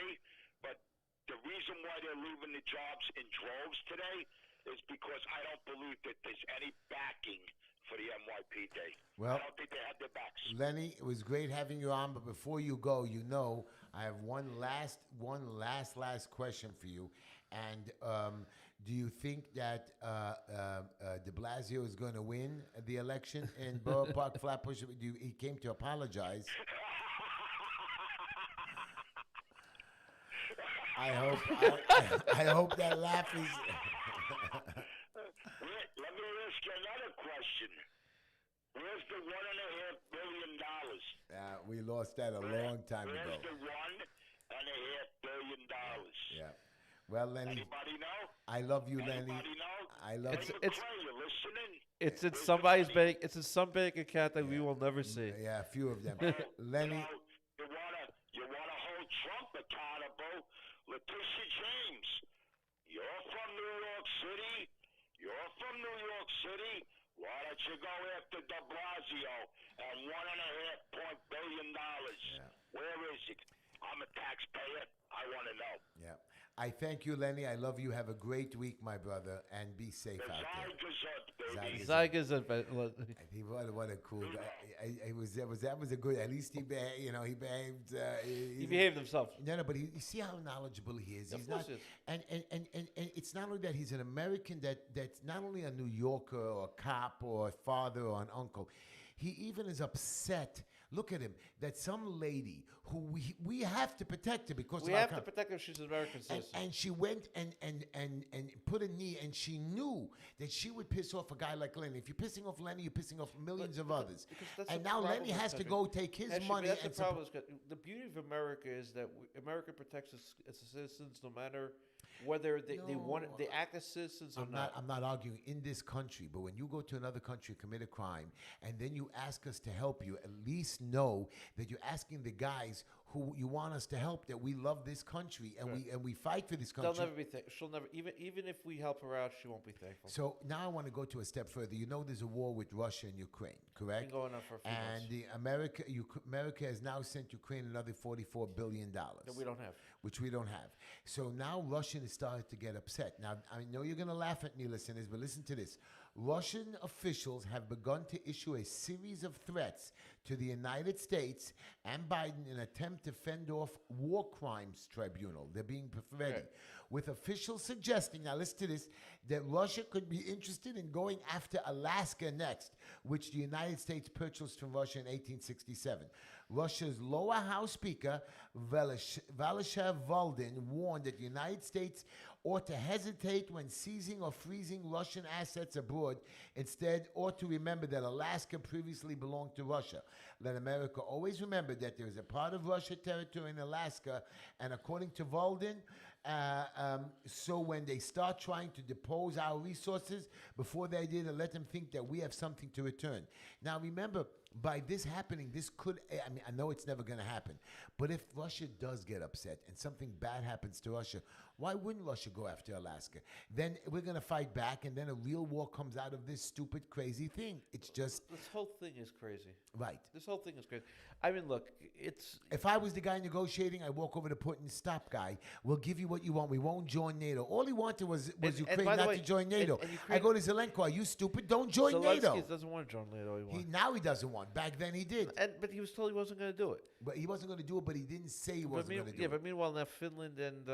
But the reason why they're leaving the jobs in droves today is because I don't believe that there's any backing for the NYPD. Well, I don't think they have their backs. Lenny, it was great having you on, but before you go, I have one last question for you. And do you think that de Blasio is going to win the election in Borough Park, Flatbush? He came to apologize. I hope that laugh is. Let me ask you another question. Where's the $1.5 billion? We lost that a long time ago. Where's the $1.5 billion? Yeah. Well, Lenny. Anybody know? I love you, Lenny. Anybody know? I love you. It's you listening? it's in somebody's bank. It's in some bank account that we will never see. Yeah, a few of them. Well, Lenny. You wanna hold Trump accountable? Letitia James, you're from New York City. Why don't you go after de Blasio and $1.5 billion? Yeah. Where is it? I'm a taxpayer. I want to know. Yeah. I thank you, Lenny. I love you. Have a great week, my brother, and be safe out there. Zygazet. What a cool guy. That was a good. At least he behaved. He behaved himself. No, but you see how knowledgeable he is. He's not, he is. and it's not only that he's an American that's not only a New Yorker or a cop or a father or an uncle. He even is upset. Look at him. That some lady who we have to protect her because We have to protect her. She's an American citizen. and she went and put a knee, and she knew that she would piss off a guy like Lenny. If you're pissing off Lenny, you're pissing off millions of others. That's And the now problem Lenny with has to country. go take his Actually, money. That's And the problem. The beauty of America is that America protects its citizens no matter whether they act as citizens or not. I'm not arguing in this country, but when you go to another country, commit a crime, and then you ask us to help you, at least know that you're asking the guys who you want us to help, that we love this country and we fight for this country. They'll never be she'll never even if we help her out, she won't be thankful. So now I want to go to a step further. You know, there's a war with Russia and Ukraine, correct? Been going on for a few and months. America has now sent Ukraine another $44 billion. That we don't have. Which we don't have. So now Russia has started to get upset. Now, I know you're going to laugh at me, listeners, but listen to this. Russian officials have begun to issue a series of threats to the United States and Biden in an attempt to fend off war crimes tribunal. They're being ready. Okay. With officials suggesting, now listen to this, that Russia could be interested in going after Alaska next, which the United States purchased from Russia in 1867. Russia's lower house speaker, Vladimir Volodin, warned that the United States ought to hesitate when seizing or freezing Russian assets abroad. Instead, ought to remember that Alaska previously belonged to Russia. Let America always remember that there is a part of Russia territory in Alaska, and according to Volodin, so when they start trying to depose our resources, before they did, let them think that we have something to return. Now remember, by this happening, this could, I know it's never going to happen, but if Russia does get upset and something bad happens to Russia, why wouldn't Russia go after Alaska? Then we're going to fight back, and then a real war comes out of this stupid, crazy thing. It's just... This whole thing is crazy. Right. This whole thing is crazy. I mean, look, it's... If I was the guy negotiating, I'd walk over to Putin, stop, guy. We'll give you what you want. We won't join NATO. All he wanted was Ukraine by the not way, to join NATO. and Ukraine- I go to Zelenko, are you stupid? Don't join NATO. Zelensky doesn't want to join NATO anymore. Now he doesn't want. Back then he did. But he was told he wasn't going to do it. But he wasn't going to do it, but he didn't say he wasn't going to do it. But meanwhile, now Finland and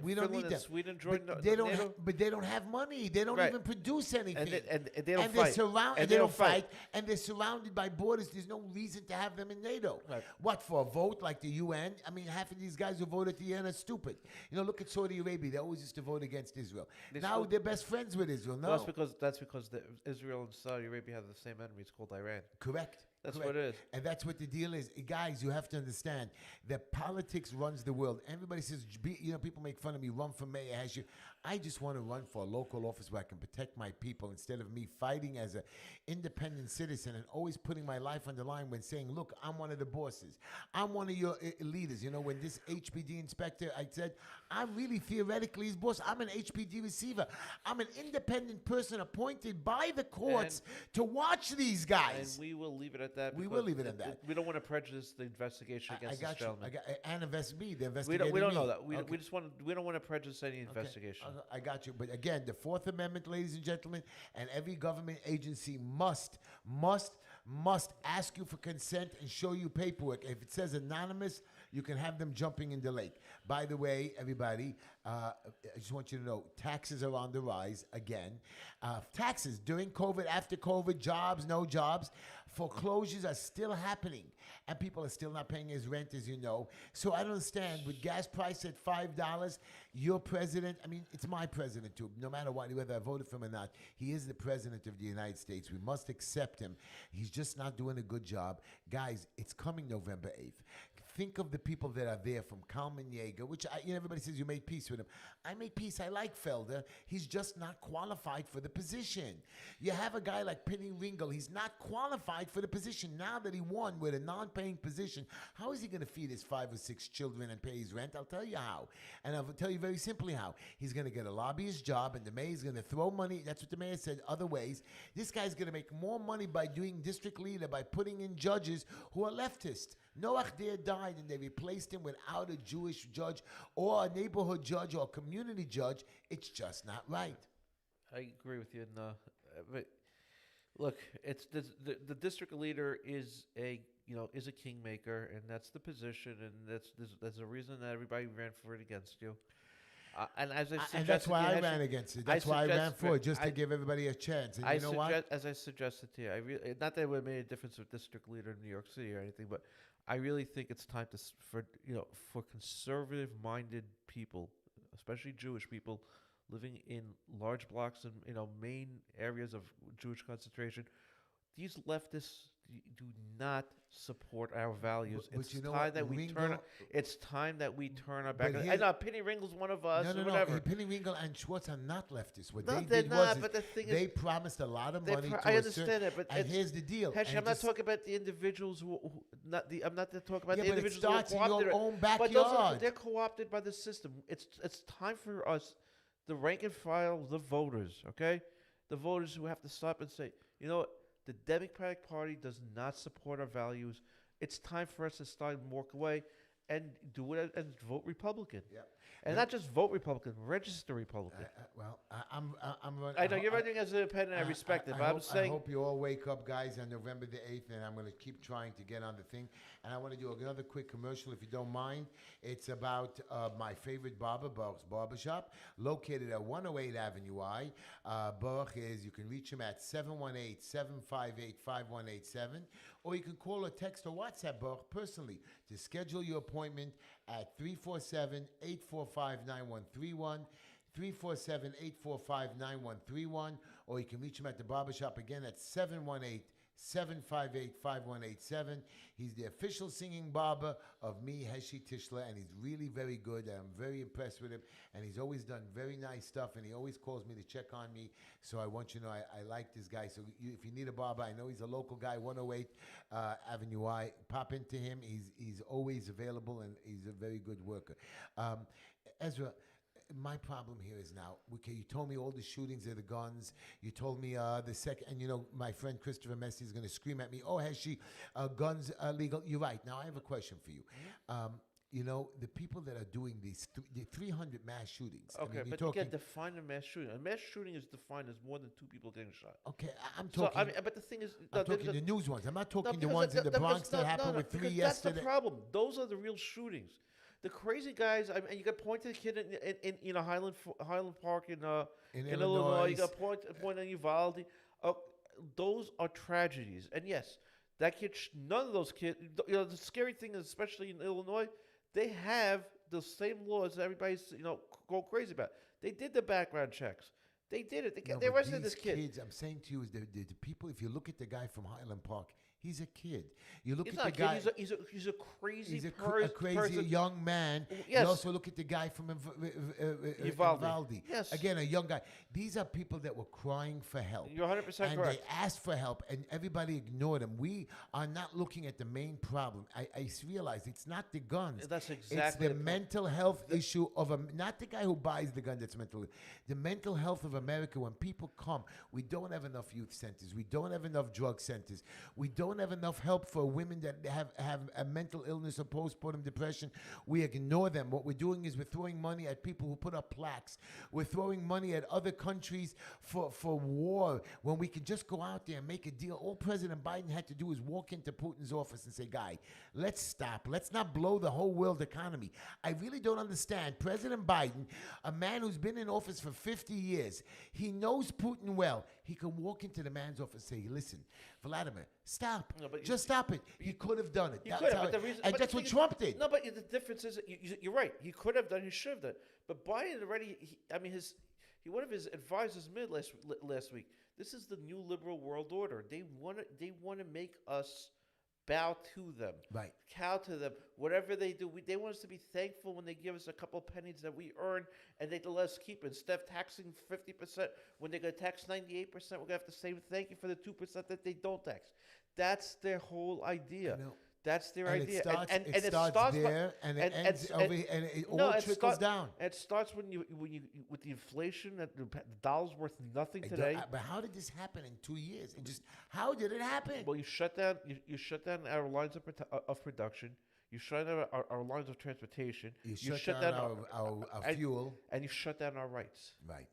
We don't need them. Sweden joined but they don't. NATO. But they don't have money. They don't Right. even produce anything. And they don't They're fight. And they don't fight. And they're surrounded by borders. There's no reason to have them in NATO. Right. What, for a vote like the UN? I mean, half of these guys who vote at the UN are stupid. Look at Saudi Arabia. They always used to vote against Israel. Now they're best friends with Israel. No, that's because Israel and Saudi Arabia have the same enemy. It's called Iran. Correct. That's Correct. what it is. And that's what the deal is. Guys, you have to understand that politics runs the world. Everybody says, people make fun of me, run for mayor, Heshy. I just want to run for a local office where I can protect my people instead of me fighting as an independent citizen and always putting my life on the line when saying, look, I'm one of the bosses. I'm one of your leaders. You know, when this HPD inspector, I said, I'm really theoretically his boss. I'm an HPD receiver. I'm an independent person appointed by the courts to watch these guys. And we will leave it at that. We will leave it at that. We don't want to prejudice the investigation against this gentleman. And invest me. The We investigating don't me. know that. We Okay. just want. We don't want to prejudice any investigation. I got you. But again, the Fourth Amendment, ladies and gentlemen, and every government agency must ask you for consent and show you paperwork. If it says anonymous, you can have them jumping in the lake. By the way, everybody, I just want you to know, taxes are on the rise again. Taxes during COVID, after COVID, jobs, no jobs. Foreclosures are still happening, and people are still not paying his rent, as you know. So I don't understand. With gas price at $5, your president, I mean, it's my president too. No matter what, whether I voted for him or not, he is the president of the United States. We must accept him. He's just not doing a good job. Guys, it's coming November 8th. Think of the people that are there from Kalman Yeager, which everybody says you made peace with him. I made peace. I like Felder. He's just not qualified for the position. You have a guy like Penny Ringel. He's not qualified for the position. Now that he won with a non-paying position, how is he going to feed his 5 or 6 children and pay his rent? I'll tell you how. And I'll tell you very simply how. He's going to get a lobbyist job, and the mayor's going to throw money. That's what the mayor said, other ways. This guy's going to make more money by doing district leader, by putting in judges who are leftist. Noach there died, and they replaced him without a Jewish judge or a neighborhood judge or a community judge. It's just not right. I agree with you. But look, it's the district leader is a kingmaker, and that's the position, and that's the reason that everybody ran for it against you. And as I suggested, and that's why I ran against it. That's why I ran for it, just to give everybody a chance. And you know what? As I suggested to you, I really, not that it would have made a difference with district leader in New York City or anything, but I really think it's time for conservative-minded people, especially Jewish people, living in large blocks and main areas of Jewish concentration. These leftists do not support our values. It's time that we turn. It's time that we turn our back. I know Penny Ringel's one of us. No. Whatever. Penny Ringel and Schwartz are not leftists. What No, they they're did not, was but the thing they is, promised a lot of money to I a understand certain, it, but and here's the deal. Heshy, I'm not talking about the individuals who not the. I'm not talking about the individuals who are starts in your co-opted. own But backyard. they're co-opted by the system. It's time for us, the rank and file, the voters. Okay, the voters who have to stop and say, you know what, the Democratic Party does not support our values. It's time for us to start and walk away and do it and vote Republican. Yeah. And not just vote Republican, register Republican. I'm I know you're running as an independent. I respect it, but I'm saying. I hope you all wake up, guys, on November the 8th, and I'm going to keep trying to get on the thing. And I want to do another quick commercial, if you don't mind. It's about my favorite barber, Baruch's Barbershop, located at 108 Avenue I. Baruch you can reach him at 718-758-5187, or you can call or text or WhatsApp Baruch personally to schedule your appointment at 347-845-9131. 347-845-9131, or you can reach him at the barbershop again at 718-758-5187. He's the official singing barber of me, Heshy Tishler, and he's really very good. I'm very impressed with him, and he's always done very nice stuff, and he always calls me to check on me. So I want you to know I like this guy. So if you need a barber, I know he's a local guy, 108 Avenue I. Pop into him. He's always available, and he's a very good worker. Ezra, my problem here is now, okay, you told me all the shootings of the guns. You told me the second, and my friend Christopher Messi is going to scream at me, oh, Heshy, guns are legal. You're right. Now I have a question for you. The people that are doing these the 300 mass shootings. Okay, I mean, but you can't define a mass shooting. A mass shooting is defined as more than 2 people getting shot. Okay, I'm talking. So, but the thing is, I'm talking the news ones. I'm not talking the ones in the Bronx that happened with 3 yesterday. That's the problem. Those are the real shootings. The crazy guys, and you got point to the kid in Highland Park in Illinois. You got point on Uvalde. Those are tragedies. And yes, that kid. None of those kids. The scary thing is, especially in Illinois, they have the same laws that everybody's go crazy about. They did the background checks. They did it. They arrested this kid. Kids, I'm saying to you, is the people. If you look at the guy from Highland Park, He's a kid. You look He's at not the a guy. kid. He's a crazy He's a crazy person. young man. Yes. You also look at the guy from Uvalde. Uvalde. Yes. Again, a young guy. These are people that were crying for help. You're 100% and correct. they asked for help, and everybody ignored them. We are not looking at the main problem. I realize it's not the guns. That's It's exactly the the mental health issue of not the guy who buys the gun that's mental. The mental health of America. When people come, we don't have enough youth centers. We don't have enough drug centers. We don't have enough help for women that have a mental illness or postpartum depression. We ignore them. What we're doing is we're throwing money at people who put up plaques. We're throwing money at other countries for war when we can just go out there and make a deal. All President Biden had to do is walk into Putin's office and say, "Guy, let's stop. Let's not blow the whole world economy." I really don't understand. President Biden, a man who's been in office for 50 years, he knows Putin well. He can walk into the man's office and say, "Listen, Vladimir, stop. No, but just stop it." He could have done it. He could have, but the reason, and but that's the what thing Trump is, did. No, but the difference is, you're right. He could have done. He should have done. But Biden already. One of his advisors last week. This is the new liberal world order. They want to make us bow to them, Right. cow to them. Whatever they do, they want us to be thankful when they give us a couple pennies that we earn, and they let us keep it. Instead of taxing 50%, when they're going to tax 98%, we're going to have to say thank you for the 2% that they don't tax. That's their whole idea. I know. That's their And idea. it starts, and it starts there, and it ends over here, and it all trickles down. It starts when you with the inflation that the dollar's worth nothing today. But how did this happen in 2 years? How did it happen? Well, you shut down our lines of production. You shut down our lines of transportation. You shut down our fuel. And you shut down our rights. Right.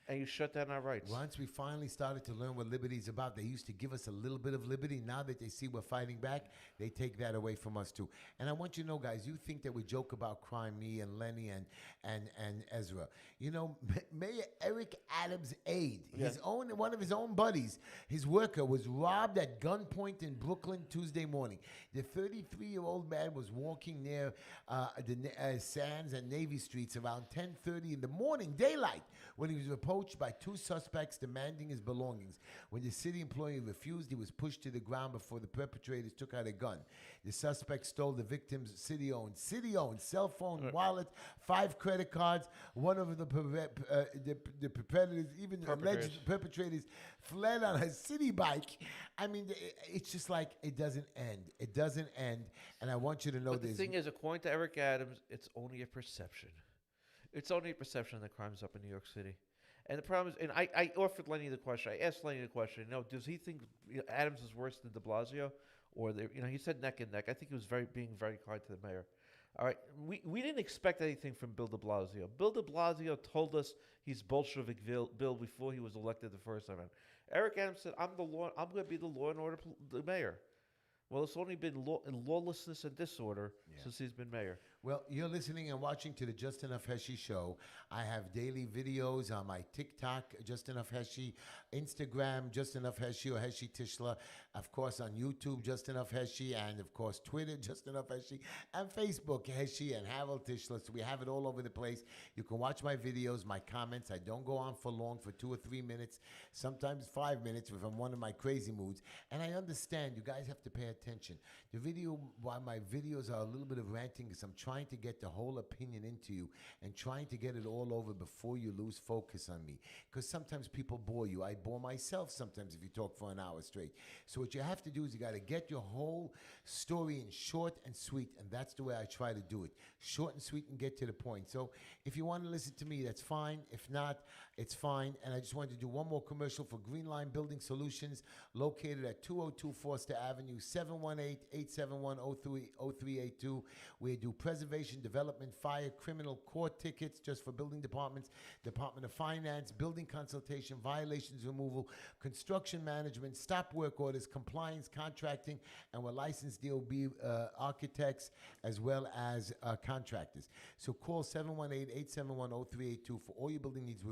And you shut down our rights. Once we finally started to learn what liberty is about, they used to give us a little bit of liberty. Now that they see we're fighting back, they take that away from us too. And I want you to know, guys, you think that we joke about crime, me and Lenny and Ezra. You know, Mayor Eric Adams' aide, one of his own buddies, his worker, was robbed at gunpoint in Brooklyn Tuesday morning. The 33-year-old man was walking near the Sands and Navy Streets around 10:30 in the morning, daylight, when he was approached by two suspects demanding his belongings. When the city employee refused, he was pushed to the ground before the perpetrators took out a gun. The suspect stole the victim's city-owned cell phone, wallet, 5 credit cards. One of the perpetrators, even alleged perpetrators, fled on a city bike. I mean, it's just like it doesn't end. It doesn't end. And I want you to know but this. The thing is, according to Eric Adams, it's only a perception. It's only a perception that crime's up in New York City. And the problem is, and I offered Lenny the question. I asked Lenny the question. Does he think Adams is worse than De Blasio, or he said neck and neck. I think he was being very kind to the mayor. All right, we didn't expect anything from Bill De Blasio. Bill De Blasio told us he's Bolshevik Bill before he was elected the first time. Eric Adams said, I'm going to be the law and order mayor. Well, it's only been lawlessness and disorder since he's been mayor. Well, you're listening and watching to the Just Enough Heshy show. I have daily videos on my TikTok, Just Enough Heshy, Instagram, Just Enough Heshy or Heshy Tishla, of course on YouTube, Just Enough Heshy, and of course Twitter, Just Enough Heshy, and Facebook, Heshy and Harold Tishla. So we have it all over the place. You can watch my videos, my comments. I don't go on for long, for 2 or 3 minutes, sometimes 5 minutes if I'm one of my crazy moods. And I understand you guys have to pay attention. Why my videos are a little bit of ranting because I'm trying to get the whole opinion into you and trying to get it all over before you lose focus on me. Because sometimes people bore you. I bore myself sometimes if you talk for an hour straight. So what you have to do is you got to get your whole story in short and sweet, and that's the way I try to do it. Short and sweet and get to the point. So if you want to listen to me, that's fine. If not, it's fine. And I just wanted to do one more commercial for Green Line Building Solutions, located at 202 Foster Avenue, 718-871-0382. We do preservation, development, fire, criminal, court tickets just for building departments, Department of Finance, building consultation, violations removal, construction management, stop work orders, compliance, contracting, and we're licensed DOB architects as well as contractors. So call 718-871-0382 for all your building needs.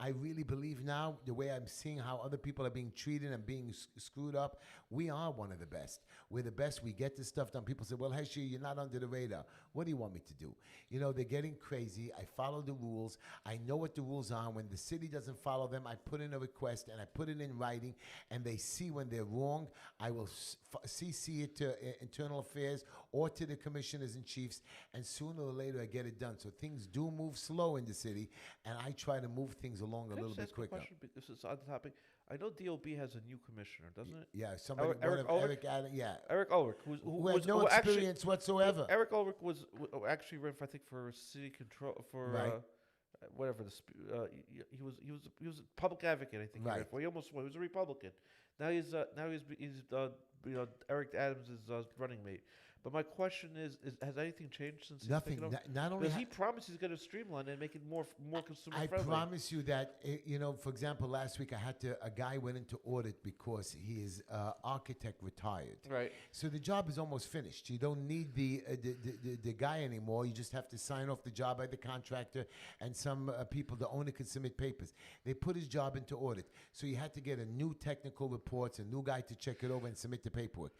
I really believe now, the way I'm seeing how other people are being treated and being screwed up, we are one of the best. best. We're the best. We get this stuff done. People say, well, Heshy, you're not under the radar. What do you want me to do? They're getting crazy. I follow the rules. I know what the rules are. When the city doesn't follow them, I put in a request and I put it in writing, and they see when they're wrong. I will CC it to Internal Affairs or to the commissioners and chiefs, and sooner or later I get it done. So things do move slow in the city, and I try to move things along a little bit quicker. Question, because it's on the topic. I know DOB has a new commissioner, doesn't it? Yeah, somebody. Eric Ulrich? Eric Ulrich, who has no experience whatsoever. Eric Ulrich was actually ran for, I think, for city control for Right. whatever. He was a public advocate. I think. Right. He was a Republican. Now he's Eric Adams is running mate. But my question is has anything changed since Nothing. He's taken over? Not only Because he promised he's going to streamline and make it more consumer I friendly. promise you that, for example, last week a guy went into audit because his architect retired. Right. So the job is almost finished. You don't need the guy anymore. You just have to sign off the job by the contractor, and some people, the owner, can submit papers. They put his job into audit. So you had to get a new technical reports, a new guy to check it over and submit the paperwork.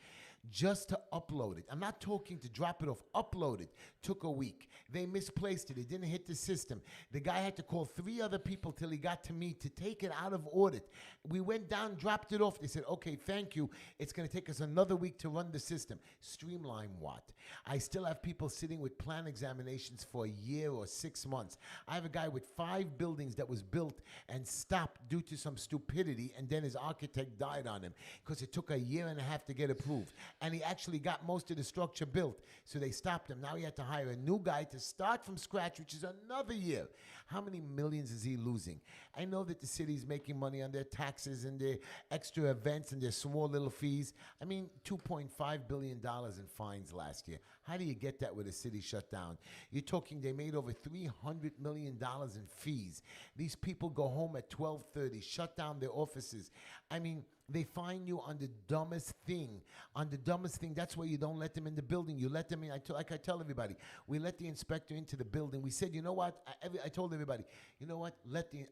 Just to upload it. I'm not talking to drop it off. Upload it. Took a week. They misplaced it. It didn't hit the system. The guy had to call 3 other people till he got to me to take it out of audit. We went down, dropped it off. They said, okay, thank you. It's going to take us another week to run the system. Streamline what? I still have people sitting with plan examinations for a year or 6 months. I have a guy with 5 buildings that was built and stopped due to some stupidity, and then his architect died on him because it took a year and a half to get approved. And he actually got most of the structure built, so they stopped him. Now he had to hire a new guy to start from scratch, which is another year. How many millions is he losing? I know that the city's making money on their taxes and their extra events and their small little fees. I mean, $2.5 billion in fines last year. How do you get that with a city shut down? You're talking they made over $300 million in fees. These people go home at 12:30, shut down their offices. I mean, they find you on the dumbest thing. On the dumbest thing, that's why you don't let them in the building. You let them in. Like I tell everybody, we let the inspector into the building. We said, you know what? I told everybody, you know what?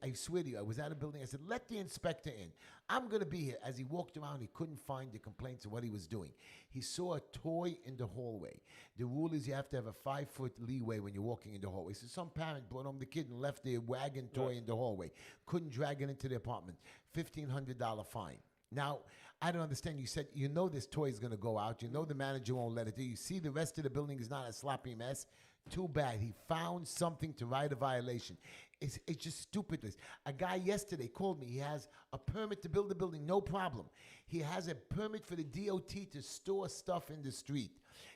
I swear to you, I was at a building. I said, let the inspector in. I'm going to be here. As he walked around, he couldn't find the complaints of what he was doing. He saw a toy in the hallway. The rule is you have to have a 5-foot leeway when you're walking in the hallway. So some parent brought home the kid and left their wagon toy in the hallway. Couldn't drag it into the apartment. $1,500 fine. Now, I don't understand. You said, this toy is going to go out. You know the manager won't let it do. You see the rest of the building is not a sloppy mess. Too bad. He found something to write a violation. It's just stupidness. A guy yesterday called me. He has a permit to build a building, no problem. He has a permit for the DOT to store stuff in the street.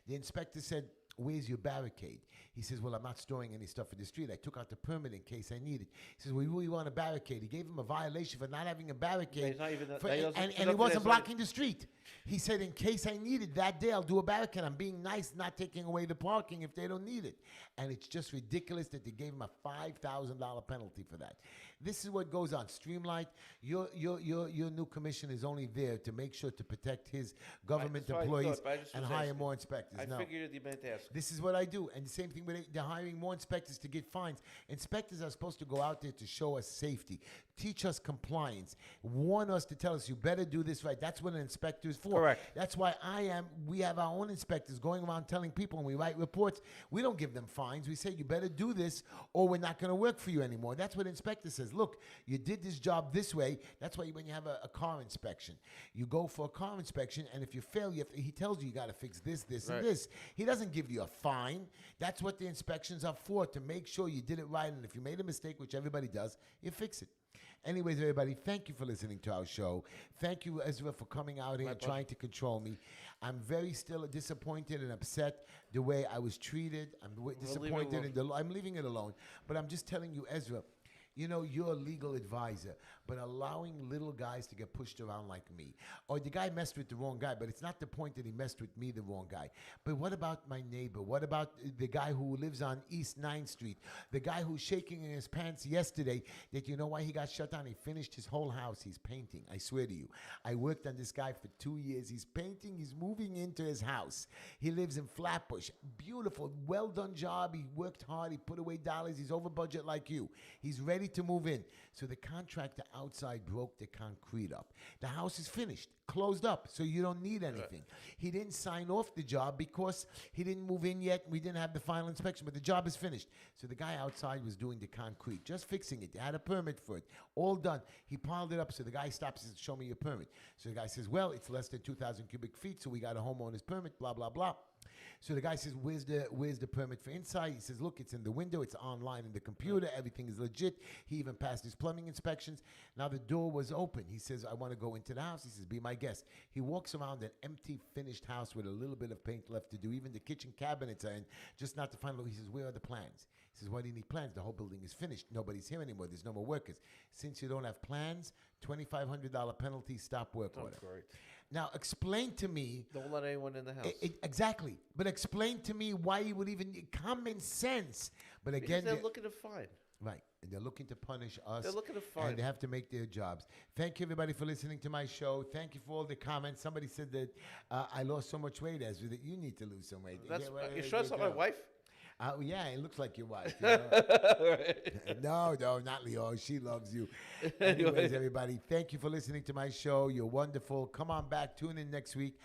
The inspector said, where's your barricade? He says, well, I'm not storing any stuff in the street. I took out the permit in case I need it. He says, well, we really want a barricade. He gave him a violation for not having a barricade. And he wasn't blocking the street. He said, in case I need it that day, I'll do a barricade. I'm being nice, not taking away the parking if they don't need it. And it's just ridiculous that they gave him a $5,000 penalty for that. This is what goes on. Streamlined. Your new commission is only there to make sure to protect his government employees and hire more inspectors. I figured you meant to ask. This is what I do. And the same thing with they're hiring more inspectors to get fines. Inspectors are supposed to go out there to show us safety, teach us compliance, warn us to tell us you better do this right. That's what an inspector is for. Correct. That's why we have our own inspectors going around telling people when we write reports, we don't give them fines. We say you better do this or we're not going to work for you anymore. That's what an inspector says. Look, you did this job this way. That's why when you have a car inspection, you go for a car inspection, and if you fail, he tells you got to fix this, and this. He doesn't give you a fine. That's what the inspections are for, to make sure you did it right. And if you made a mistake, which everybody does, you fix it. Anyways, everybody, thank you for listening to our show. Thank you, Ezra, for coming out here and trying to control me. I'm very still disappointed and upset the way I was treated. I'm disappointed. I'm leaving it alone. But I'm just telling you, Ezra, you're a legal advisor, but allowing little guys to get pushed around like me. Or the guy messed with the wrong guy, but it's not the point that he messed with me, the wrong guy. But what about my neighbor? What about the guy who lives on East 9th Street? The guy who's shaking in his pants yesterday that you know why he got shut down? He finished his whole house. He's painting. I swear to you. I worked on this guy for 2 years. He's painting. He's moving into his house. He lives in Flatbush. Beautiful, well-done job. He worked hard. He put away dollars. He's over budget like you. He's ready ready to move in. So the contractor outside broke the concrete up. The house is finished, closed up, so you don't need anything. He didn't sign off the job because he didn't move in yet. We didn't have the final inspection, but the job is finished. So the guy outside was doing the concrete, just fixing it. They had a permit for it, all done. He piled it up, so the guy stops and says, show me your permit. So the guy says, well, it's less than 2,000 cubic feet, so we got a homeowner's permit, blah, blah, blah. So the guy says, where's the permit for inside? He says, look, it's in the window. It's online in the computer. Everything is legit. He even passed his plumbing inspections. Now the door was open. He says, I want to go into the house. He says, be my guest. He walks around an empty, finished house with a little bit of paint left to do. Even the kitchen cabinets are in, just not to find out. He says, where are the plans? He says, why do you need plans? The whole building is finished. Nobody's here anymore. There's no more workers. Since you don't have plans, $2,500 penalty, stop work order. Great. Now, explain to me. Don't let anyone in the house. Exactly. But explain to me why you would even common sense. But Because again, they're looking to fine. right. And they're looking to punish us. They're looking to fine. And they have to make their jobs. Thank you, everybody, for listening to my show. Thank you for all the comments. Somebody said that I lost so much weight, Ezra, that you need to lose some weight. That's, you sure it's not my wife? Yeah, it looks like your wife. You know? No, not Leo. She loves you. Anyways, everybody, thank you for listening to my show. You're wonderful. Come on back. Tune in next week.